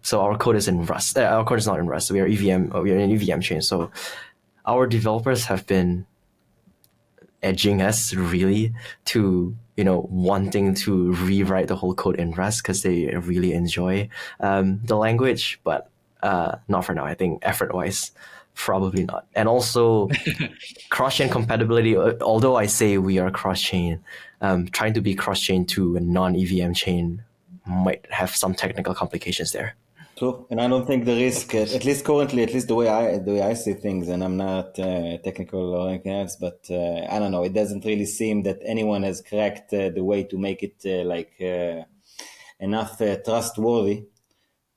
So our code is in Rust. Our code is not in Rust. We are EVM. We are an EVM chain. So our developers have been edging us really to wanting to rewrite the whole code in Rust because they really enjoy the language, but not for now. I think effort-wise, probably not. And also cross-chain compatibility, although I say we are cross-chain, trying to be cross-chain to a non-EVM chain might have some technical complications there. True, and I don't think the risk, at least currently, at least the way I see things, and I'm not technical or anything else, but I don't know, it doesn't really seem that anyone has cracked the way to make it enough trustworthy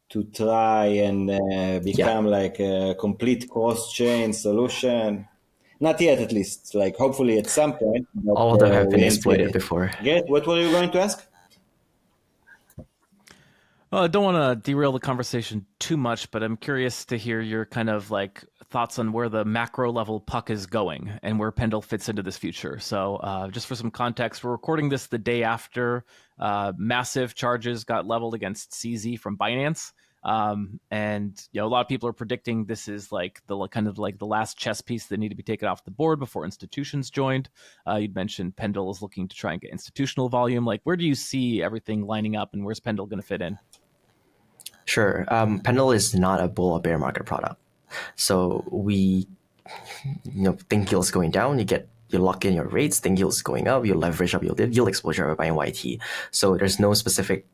to try and become like a complete cross-chain solution. Not yet, at least. Like hopefully at some point. But, all of them have been exploited before. Garrett, what were you going to ask? Well, I don't want to derail the conversation too much, but I'm curious to hear your kind of like thoughts on where the macro level puck is going and where Pendle fits into this future. So just for some context, we're recording this the day after massive charges got leveled against CZ from Binance. And a lot of people are predicting this is like the kind of like the last chess piece that need to be taken off the board before institutions joined. You'd mentioned Pendle is looking to try and get institutional volume. Like, where do you see everything lining up, and where's Pendle going to fit in? Sure. Pendle is not a bull or bear market product. So we think yield's going down, you lock in your rates, think yield's going up, you leverage up your yield exposure by buying YT. So there's no specific,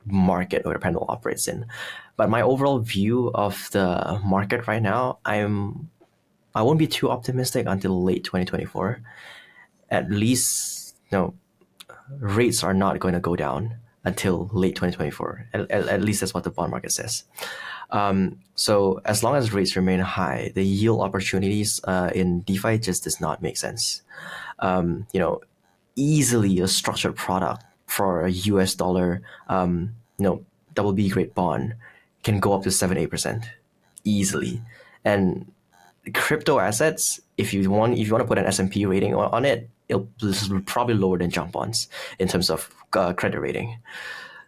market where Pendle operates in. But my overall view of the market right now, I won't be too optimistic until late 2024. At least, rates are not going to go down until late 2024. At least that's what the bond market says. So as long as rates remain high, the yield opportunities in DeFi just does not make sense. Easily a structured product for a US dollar, double B grade bond can go up to 7-8% easily. And crypto assets, if you want to put an S&P rating on it, it'll probably lower than junk bonds in terms of credit rating.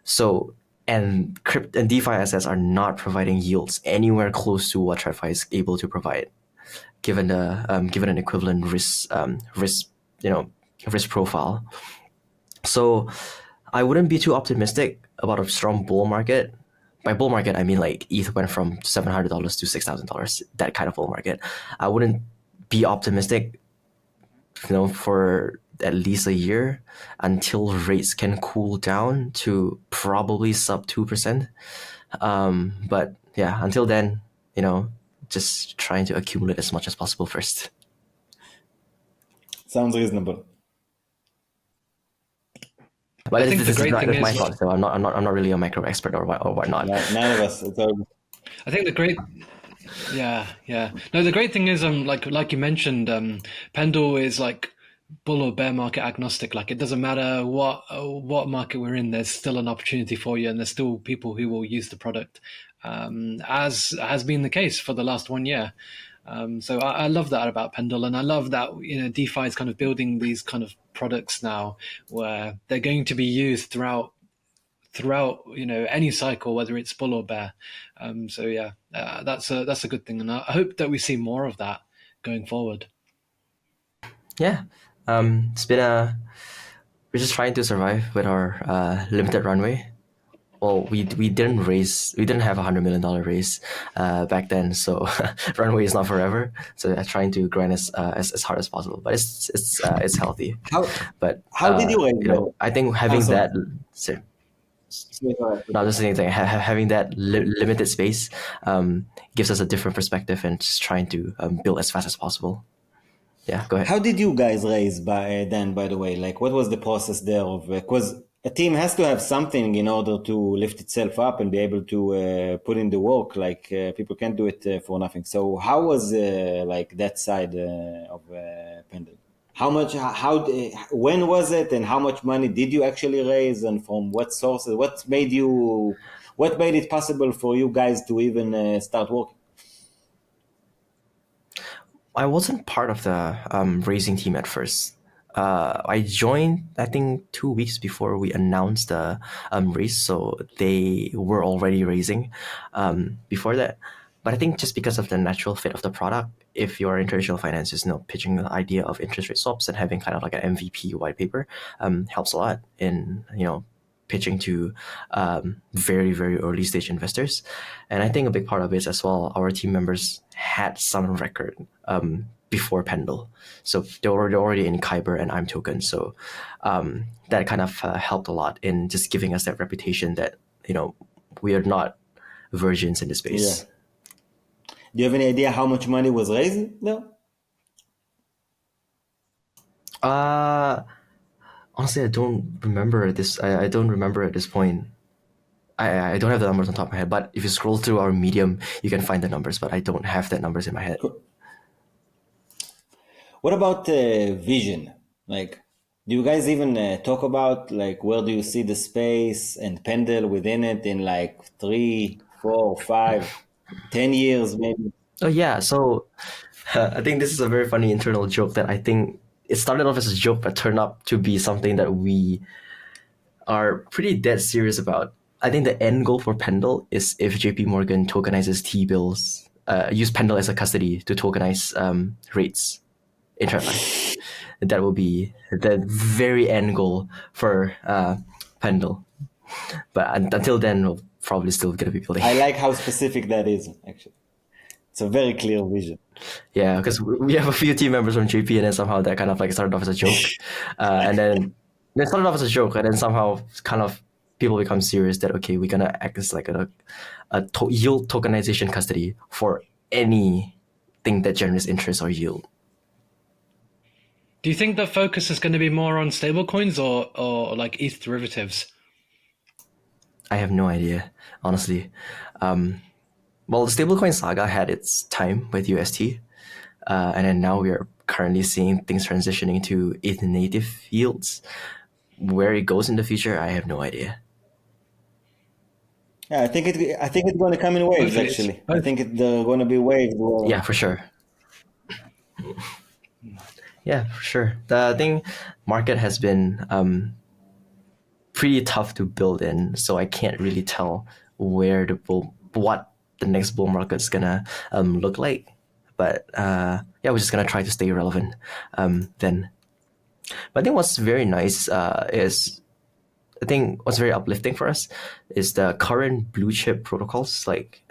So and DeFi assets are not providing yields anywhere close to what TradFi is able to provide, given an equivalent risk profile. So I wouldn't be too optimistic about a strong bull market. By bull market, I mean like ETH went from $700 to $6,000, that kind of bull market. I wouldn't be optimistic, for at least a year until rates can cool down to probably sub 2%. But yeah, until then, just trying to accumulate as much as possible first. Sounds reasonable. But I think the this is great thing my is, thoughts. So I'm not really a macro expert or whatnot. None of us. It's all... I think the great, yeah. No, the great thing is, like you mentioned, Pendle is like bull or bear market agnostic. Like it doesn't matter what market we're in, there's still an opportunity for you, and there's still people who will use the product, as has been the case for the last 1 year. So I love that about Pendle, and I love that DeFi is kind of building these kind of products now where they're going to be used throughout any cycle, whether it's bull or bear. So yeah, that's a good thing, and I hope that we see more of that going forward. Yeah, it's been we're just trying to survive with our limited runway. Well, we didn't have $100 million raise back then, so runway is not forever. So I'm trying to grind as hard as possible, but it's healthy. How did you raise? I think having that. Not just anything. Having that limited space gives us a different perspective and just trying to build as fast as possible. Yeah, go ahead. How did you guys raise by the way? Like, what was the process there? Because a team has to have something in order to lift itself up and be able to put in the work. Like, people can't do it for nothing. So how was like that side of Pendle? How much? When was it? And how much money did you actually raise? And from what sources? What made it possible for you guys to even start working? I wasn't part of the raising team at first. I joined, I think, 2 weeks before we announced the raise, so they were already raising before that. But I think just because of the natural fit of the product, if you're in traditional finance, pitching the idea of interest rate swaps and having kind of like an MVP white paper helps a lot in pitching to very, very early stage investors. And I think a big part of it is as well, our team members had some record before Pendle. So they were already in Kyber and I'm Token. So that kind of helped a lot in just giving us that reputation that, we are not virgins in the space. Yeah. Do you have any idea how much money was raised though? Honestly, I don't remember this. I don't remember at this point. I don't have the numbers on top of my head, but if you scroll through our Medium, you can find the numbers, but I don't have the numbers in my head. Cool. What about vision? Like, do you guys even talk about like where do you see the space and Pendle within it in like 3, 4, 5, 10 years maybe? Oh yeah, so I think this is a very funny internal joke that I think it started off as a joke but turned up to be something that we are pretty dead serious about. I think the end goal for Pendle is if JP Morgan tokenizes T-bills, use Pendle as a custody to tokenize rates in TradFi. That will be the very end goal for Pendle. But until then, we'll probably still gonna be building. I like how specific that is, actually. It's a very clear vision. Yeah, because we have a few team members from JP, and then somehow that kind of like started off as a joke, and then it started off as a joke, and then somehow kind of people become serious that okay, we're gonna act as like a yield tokenization custody for anything that generates interest or yield. Do you think the focus is going to be more on stablecoins or like ETH derivatives? I have no idea, honestly. Well, the stablecoin saga had its time with UST, and then now we are currently seeing things transitioning to ETH native yields. Where it goes in the future, I have no idea. Yeah, I think it's going to come in waves. Actually, I think there are going to be waves. Yeah, for sure. Yeah, for sure. The thing, market has been pretty tough to build in, so I can't really tell what the next bull market's gonna look like. But yeah, we're just gonna try to stay relevant then. But I think what's very nice is, I think what's very uplifting for us is the current blue chip protocols, like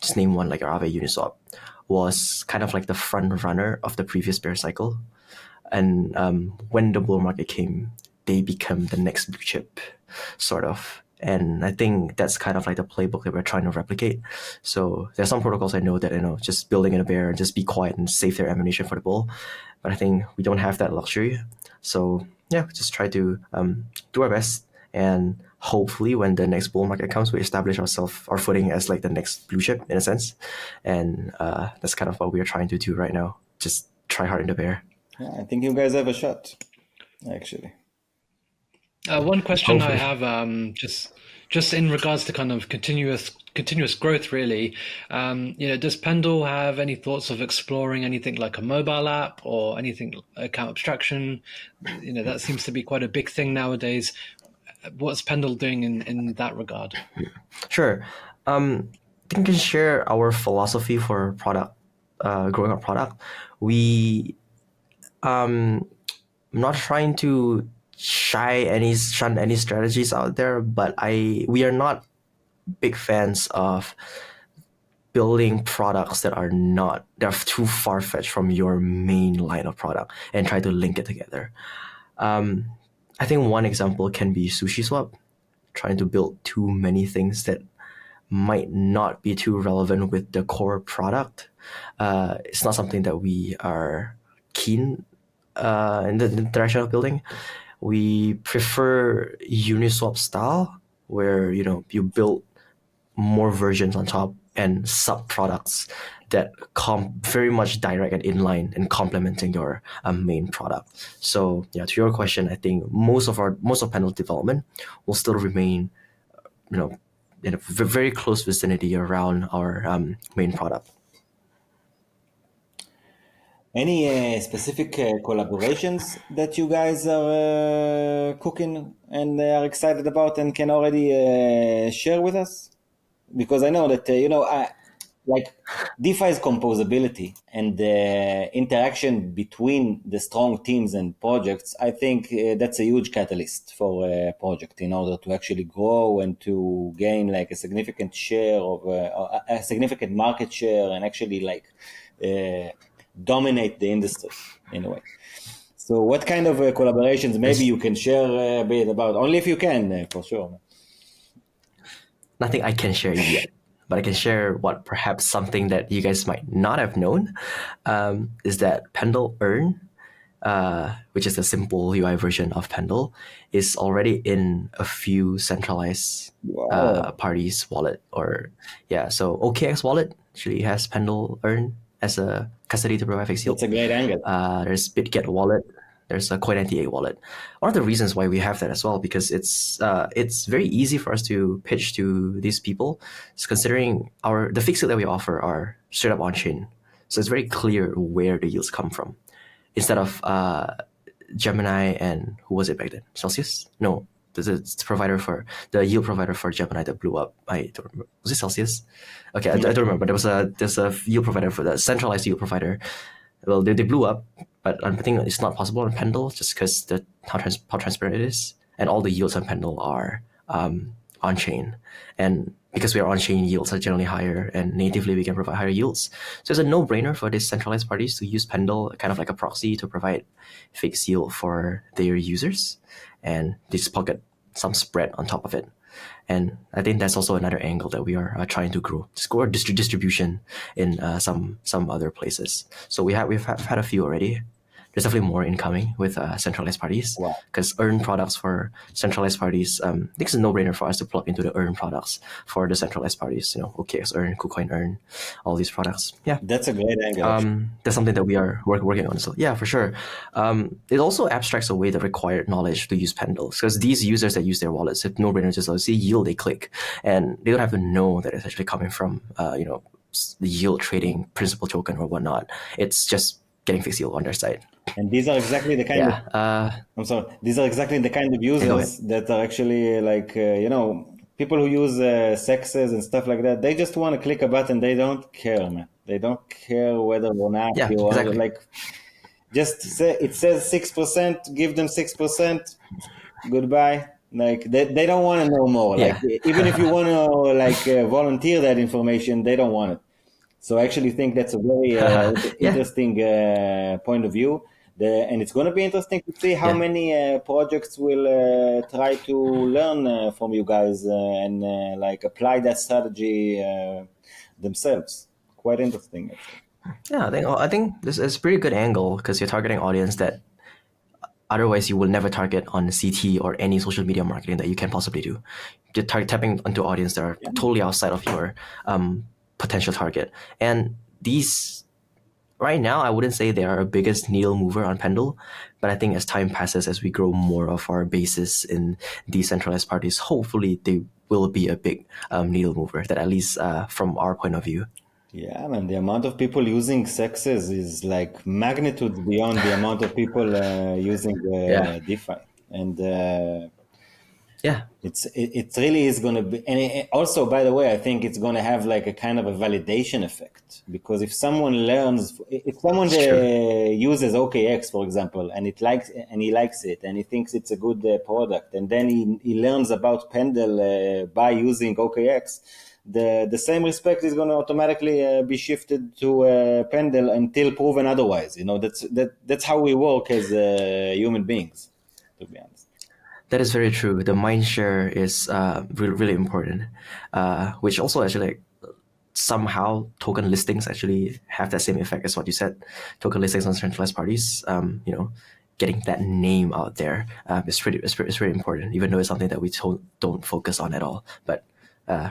just name one, like Aave Uniswap, was kind of like the front runner of the previous bear cycle. And when the bull market came, they become the next blue chip, sort of. And I think that's kind of like the playbook that we're trying to replicate. So there's some protocols I know that, just building in a bear and just be quiet and save their ammunition for the bull. But I think we don't have that luxury. So yeah, just try to do our best. And hopefully when the next bull market comes, we establish our footing as like the next blue chip in a sense. And that's kind of what we are trying to do right now. Just try hard in the bear. Yeah, I think you guys have a shot, actually. One question Hopefully. I have, just in regards to kind of continuous growth, really. Does Pendle have any thoughts of exploring anything like a mobile app or anything account abstraction? That seems to be quite a big thing nowadays. What's Pendle doing in that regard? Sure. I think I can share our philosophy for product, growing our product. We I'm not trying to shun any strategies out there, but we are not big fans of building products that are too far-fetched from your main line of product and try to link it together. I think one example can be SushiSwap, trying to build too many things that might not be too relevant with the core product. It's not something that we are keen in the direction of building. We prefer Uniswap style, where you build more versions on top and sub products that very much direct and inline and complementing your main product. So yeah, to your question, I think most of Pendle development will still remain, in a very close vicinity around our main product. Any specific collaborations that you guys are cooking and are excited about and can already share with us? Because I know that, like DeFi's composability and the interaction between the strong teams and projects, I think that's a huge catalyst for a project in order to actually grow and to gain like a significant share of a significant market share and actually like dominate the industry in a way. So what kind of collaborations maybe you can share a bit about, only if you can, for sure. Nothing I can share yet, but I can share what perhaps something that you guys might not have known is that Pendle Earn, which is a simple UI version of Pendle, is already in a few centralized parties' wallet. So OKX wallet actually has Pendle Earn as a custody to provide fixed yield. That's a great angle. There's BitGet wallet. There's a Coin98 wallet. One of the reasons why we have that as well, because it's very easy for us to pitch to these people, is considering the fixed yield that we offer are straight up on-chain. So it's very clear where the yields come from. Instead of Gemini and who was it back then? Celsius? No, the yield provider for Gemini that blew up. I don't remember. Was it Celsius? Okay, I don't remember. There's a yield provider for the centralized yield provider. Well, they blew up, but I think it's not possible on Pendle just because how transparent it is, and all the yields on Pendle are on-chain, and because we are on-chain, yields are generally higher, and natively we can provide higher yields. So it's a no-brainer for these centralized parties to use Pendle kind of like a proxy to provide fixed yield for their users, and they just pocket some spread on top of it. And I think that's also another angle that we are trying to grow. Just grow distribution in some other places. So we've had a few already. There's definitely more incoming with centralized parties, because earn products for centralized parties, I think it's a no-brainer for us to plug into the earn products for the centralized parties. OKX Earn, KuCoin Earn, all these products. Yeah, that's a great angle. That's something that we are working on. So yeah, for sure. It also abstracts away the required knowledge to use Pendle, because these users that use their wallets, if no-brainer, just see yield, they click, and they don't have to know that it's actually coming from the yield trading principal token or whatnot. It's just getting fixed yield on their side. And these are exactly the kind of Yeah. I'm sorry. These are exactly the kind of Go ahead. users that are actually like, people who use sexes and stuff like that. They just want to click a button. They don't care, man. They don't care whether or not Yeah, you are exactly. like, just say it says 6%, give them 6%, goodbye. Like they don't want to know more. Like Yeah. even if you want to like volunteer that information, they don't want it. So I actually think that's a very Yeah. interesting point of view. And it's going to be interesting to see how Yeah. many projects will try to learn from you guys and like apply that strategy themselves. Quite interesting, actually. Yeah, I think this is a pretty good angle because you're targeting audience that otherwise you will never target on CT or any social media marketing that you can possibly do. You're tapping into audience that are totally outside of your potential target. And these right now, I wouldn't say they are our biggest needle mover on Pendle, but I think as time passes, as we grow more of our bases in decentralized parties, hopefully they will be a big needle mover. That at least from our point of view. Yeah, man, the amount of people using sexes is like magnitudes beyond the amount of people using Yeah. DeFi. And Yeah. it really is going to be, and also, by the way, I think it's going to have like a kind of a validation effect, because if someone It's true. uses OKX, for example, and he likes it and he thinks it's a good product, and then he learns about Pendle by using OKX, the same respect is going to automatically be shifted to Pendle until proven otherwise. That's how we work as human beings, to be honest. That is very true. The mind share is really important, which also actually like, somehow token listings actually have that same effect as what you said. Token listings on centralized parties, getting that name out there is pretty important, even though it's something that we don't focus on at all. But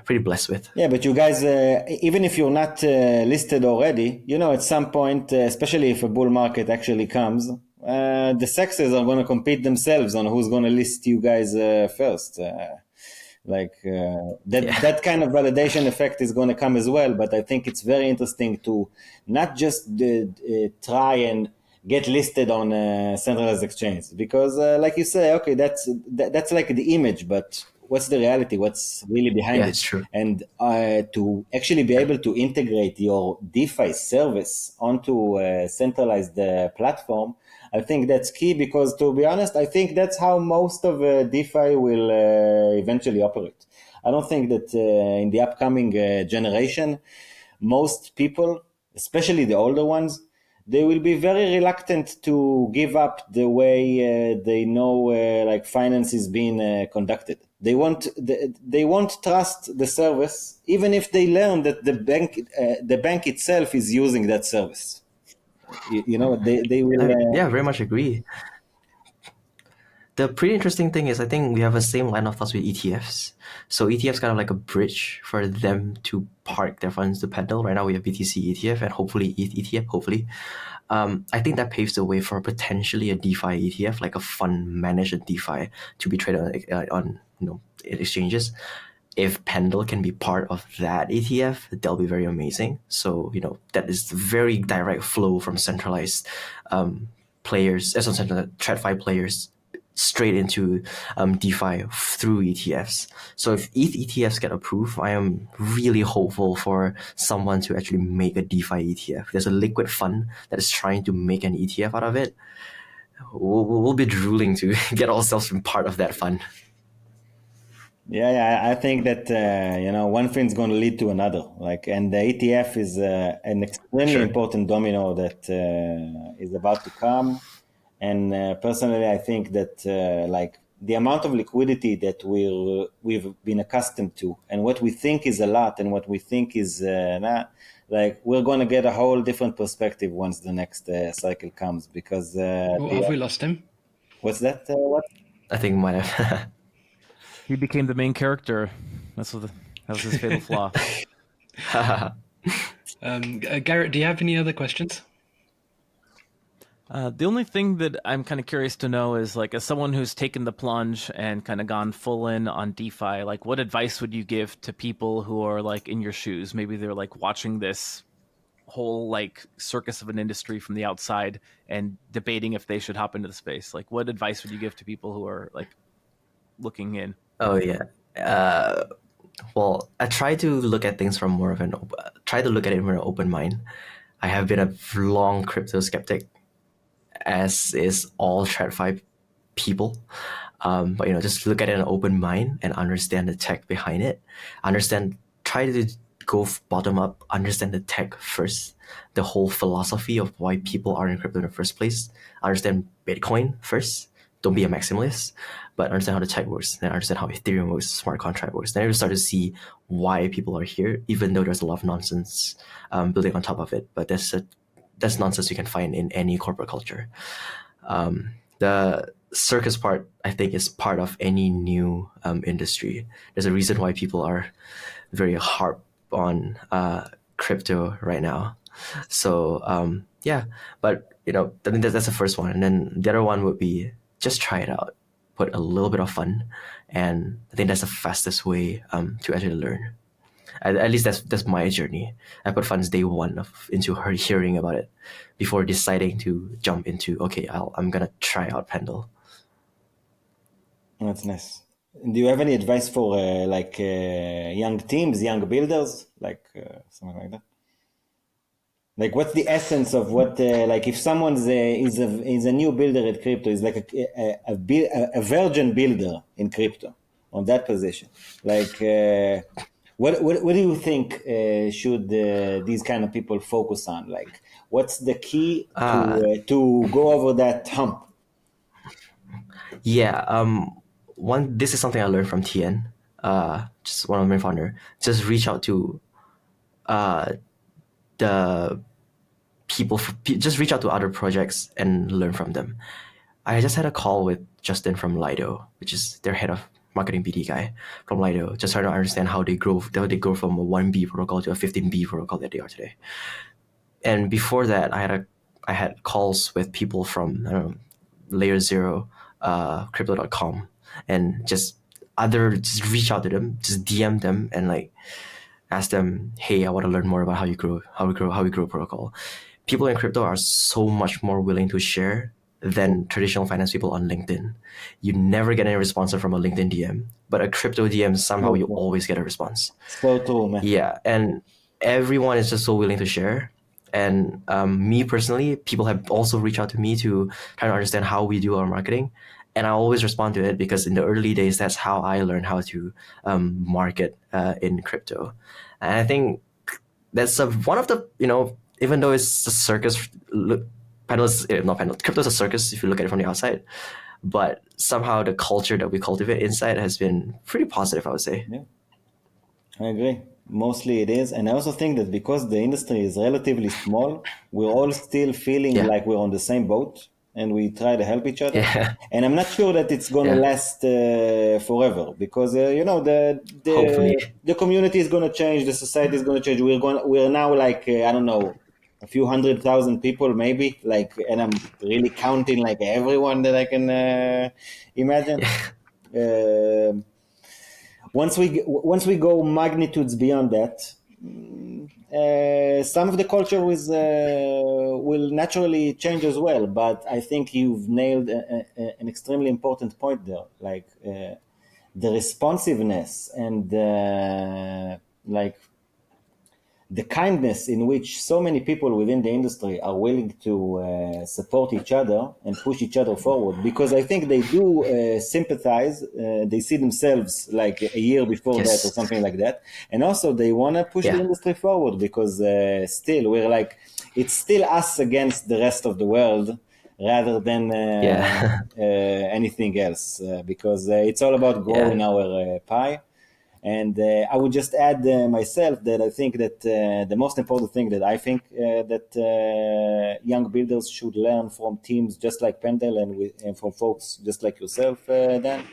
pretty blessed with. Yeah, but you guys, even if you're not listed already, at some point, especially if a bull market actually comes, the sexes are going to compete themselves on who's going to list you guys first. That kind of validation effect is going to come as well. But I think it's very interesting to not just try and get listed on centralized exchange, because like you say, okay, that's like the image, but what's the reality? What's really behind Yeah, it? it's true. And to actually be able to integrate your DeFi service onto a centralized platform, I think that's key, because to be honest, I think that's how most of DeFi will eventually operate. I don't think that in the upcoming generation, most people, especially the older ones, they will be very reluctant to give up the way they know like finance is being conducted. They won't trust the service, even if they learn that the bank itself is using that service. They will. Yeah, very much agree. The pretty interesting thing is I think we have the same line of thoughts with ETFs. So ETFs kind of like a bridge for them to park their funds to Pendle. Right now we have BTC ETF and hopefully ETH ETF, hopefully. I think that paves the way for potentially a DeFi ETF, like a fund managed DeFi to be traded on exchanges. If Pendle can be part of that ETF, that'll be very amazing. So, that is very direct flow from centralized players, centralized TradFi players straight into DeFi through ETFs. So if ETH ETFs get approved, I am really hopeful for someone to actually make a DeFi ETF. There's a liquid fund that is trying to make an ETF out of it. We'll be drooling to get ourselves part of that fund. Yeah, I think that one thing's going to lead to another. And the ETF is an extremely important domino that is about to come. And personally, I think that the amount of liquidity that we've been accustomed to, and what we think is a lot, and what we think is not, we're going to get a whole different perspective once the next cycle comes. Because Have we lost him? What's that? What? I think might have. He became the main character. That was his fatal flaw. Garrett, do you have any other questions? The only thing that I'm kind of curious to know is, as someone who's taken the plunge and kind of gone full in on DeFi, what advice would you give to people who are in your shoes? Maybe they're watching this whole like circus of an industry from the outside and debating if they should hop into the space? Like, what advice would you give to people who are like looking in? Oh yeah. Well, I try to look at things from more of try to look at it with an open mind. I have been a long crypto skeptic, as is all TradFi people. But just look at it in an open mind and understand the tech behind it. Try to go bottom up, understand the tech first, the whole philosophy of why people are in crypto in the first place. Understand Bitcoin first. Don't be a maximalist, but understand how the tech works. Then understand how Ethereum works, smart contract works. Then you start to see why people are here, even though there's a lot of nonsense building on top of it. But that's nonsense you can find in any corporate culture. The circus part, I think, is part of any new industry. There's a reason why people are very harp on crypto right now. So yeah, but I think that's the first one, and then the other one would be just try it out, put a little bit of fun, and I think that's the fastest way to actually learn. At least that's my journey. I put funds day one into her hearing about it before deciding to jump into, okay, I'm gonna try out Pendle. That's nice. Do you have any advice for young teams, young builders, something like that? Like, what's the essence of what? If someone's is a new builder at crypto, is like a virgin builder in crypto on that position. What do you think should these kind of people focus on? Like, what's the key to go over that hump? Yeah, this is something I learned from Tien, just one of my founder. Just reach out to the people, just reach out to other projects and learn from them. I just had a call with Justin from Lido, which is their head of marketing BD guy from Lido, just trying to understand how they grow from a 1B protocol to a 15B protocol that they are today. And before that, I had calls with people from, I don't know, Layer Zero, crypto.com, and just reach out to them, just DM them and like ask them, hey, I want to learn more about how we grow protocol. People in crypto are so much more willing to share than traditional finance people on LinkedIn. You never get any response from a LinkedIn DM, but a crypto DM, somehow you always get a response. So true, man. Yeah, and everyone is just so willing to share. And me personally, people have also reached out to me to try to understand how we do our marketing. And I always respond to it because in the early days, that's how I learned how to market in crypto. And I think that's one of the, even though it's a circus, crypto is a circus if you look at it from the outside. But somehow the culture that we cultivate inside has been pretty positive, I would say. Yeah, I agree. Mostly it is. And I also think that because the industry is relatively small, we're all still feeling like we're on the same boat and we try to help each other. Yeah. And I'm not sure that it's going to last forever because, the community is going to change. The society is going to change. We're now I don't know, a few 100,000 people maybe, and I'm really counting like everyone that I can imagine. Once we go magnitudes beyond that, some of the culture will naturally change as well. But I think you've nailed an extremely important point there, the responsiveness and the kindness in which so many people within the industry are willing to support each other and push each other forward, because I think they do sympathize, they see themselves like a year before that or something like that, and also they want to push the industry forward because still we're it's still us against the rest of the world rather than anything else, because it's all about growing our pie. And I would just add myself that I think that the most important thing that I think that young builders should learn from teams just like Pendle and from folks just like yourself, Dan,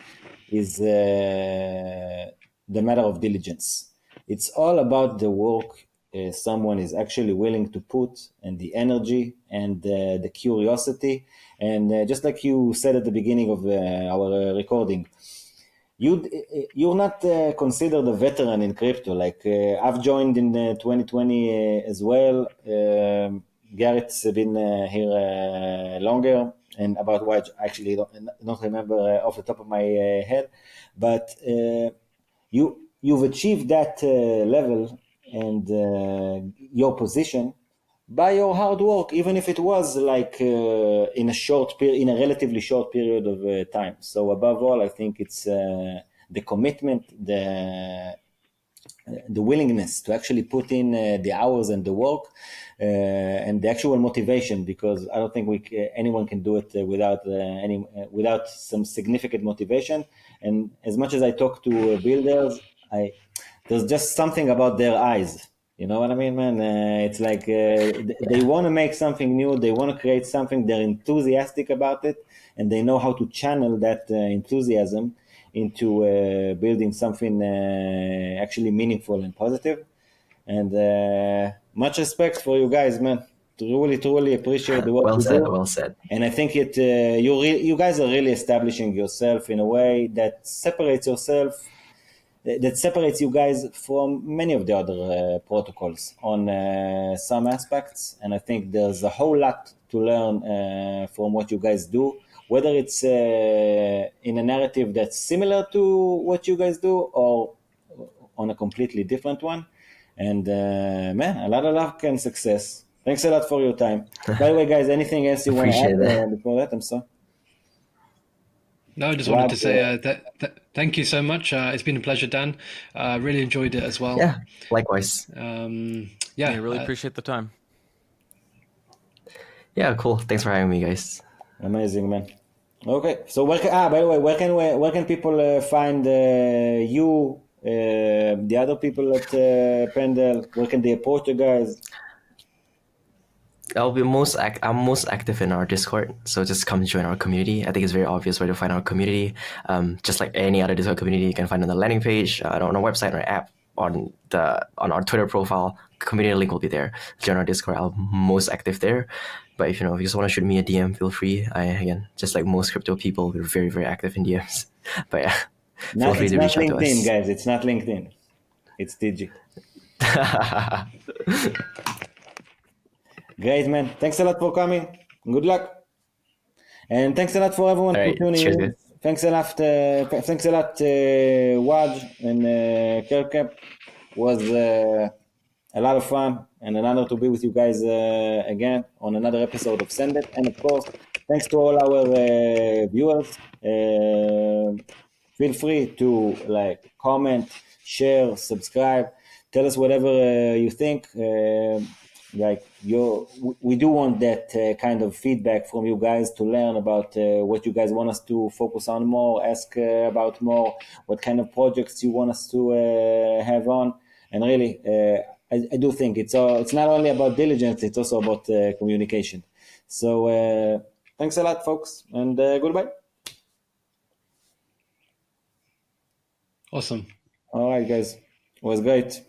is the matter of diligence. It's all about the work someone is actually willing to put, and the energy and the curiosity. And just like you said at the beginning of our recording, you're not considered a veteran in crypto. Like I've joined in 2020 as well. Garrett's been here longer, and about why I actually don't remember off the top of my head, but you've achieved that level and your position by your hard work, even if it was like in a relatively short period of time. So above all, I think it's the commitment, the willingness to actually put in the hours and the work and the actual motivation, because I don't think anyone can do it without some significant motivation. And as much as I talk to builders, there's just something about their eyes. You know what I mean, man? It's like they want to make something new. They want to create something. They're enthusiastic about it, and they know how to channel that enthusiasm into building something actually meaningful and positive. And much respect for you guys, man. Truly appreciate the work Well you said, do. well said. And I think you guys are really establishing yourself in a way that separates you guys from many of the other protocols on some aspects. And I think there's a whole lot to learn from what you guys do, whether it's in a narrative that's similar to what you guys do or on a completely different one. And man, a lot of luck and success. Thanks a lot for your time. By the way, guys, anything else you want to Appreciate add that. before that? I'm sorry. No, I just wanted to say thank you so much. It's been a pleasure, Dan. Really enjoyed it as well. Yeah, likewise. Yeah, really appreciate the time. Yeah, cool. Thanks for having me, guys. Amazing, man. Okay, so by the way, where can people find you, the other people at Pendle? Where can they approach you guys? I'm most active in our Discord, so just come join our community. I think it's very obvious where to find our community. Just like any other Discord community, you can find on the landing page, on our website, on our app, on our Twitter profile. Community link will be there. Join our Discord. I'm most active there. But if you just want to shoot me a DM, feel free. Again, just like most crypto people, we're very, very active in DMs. But yeah, feel free to reach out to us. It's not LinkedIn, guys. It's not LinkedIn. It's TG. Great, man. Thanks a lot for coming. Good luck. And thanks a lot for everyone for tuning in. Guys. Thanks a lot, Waj and Kirkup. Was a lot of fun and an honor to be with you guys again on another episode of Send It. And of course, thanks to all our viewers. Feel free to comment, share, subscribe, tell us whatever you think. We do want that kind of feedback from you guys to learn about what you guys want us to focus on more, ask about more, what kind of projects you want us to have on. And really, I do think it's not only about diligence, it's also about communication. So thanks a lot, folks, and goodbye. Awesome. All right, guys. It was great.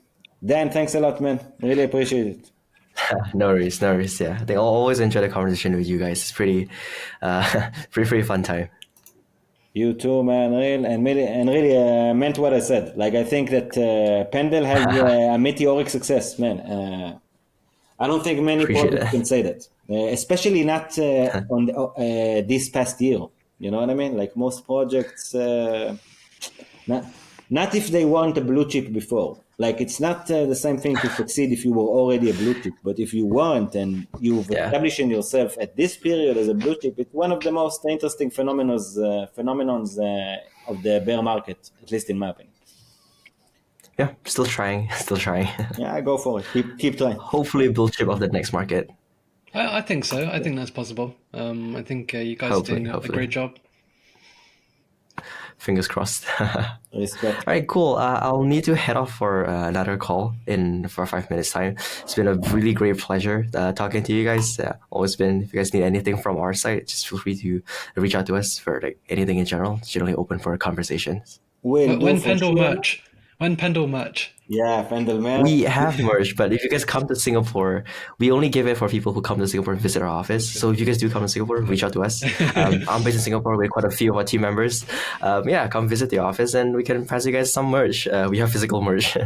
Dan, thanks a lot, man. Really appreciate it. No worries. Yeah, I think I'll always enjoy the conversation with you guys. It's pretty fun time. You too, man. Really meant what I said. I think that Pendle has a meteoric success, man. I don't think many projects can say that, especially not on this past year. You know what I mean? Most projects, not if they weren't a blue chip before. It's not the same thing to succeed if you were already a blue chip, but if you weren't and you've established yourself at this period as a blue chip, it's one of the most interesting phenomenons of the bear market, at least in my opinion. Yeah, still trying. Yeah, go for it. Keep trying. Hopefully blue chip of the next market. I think so. I think that's possible. I think you guys are doing a great job. Fingers crossed. Respect. All right, cool. I'll need to head off for another call for 5 minutes time. It's been a really great pleasure talking to you guys. Always been. If you guys need anything from our side, just feel free to reach out to us for anything in general. It's generally open for conversations. When Pendle When Pendle merch? Yeah, Pendle man. We have merch, but if you guys come to Singapore, we only give it for people who come to Singapore and visit our office. So if you guys do come to Singapore, reach out to us. I'm based in Singapore with quite a few of our team members. Yeah, come visit the office and we can pass you guys some merch. We have physical merch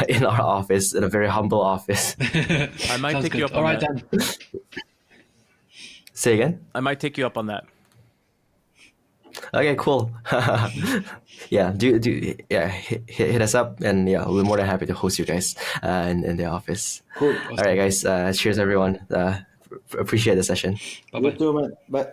in our office, in a very humble office. I might Sounds take good. you up All on right, that. Dan. Say again? I might take you up on that. Okay, cool. Yeah, hit us up, and yeah, we're more than happy to host you guys in the office. Cool. All right, guys. Cheers, everyone. Appreciate the session. Bye-bye. You too, man. Bye.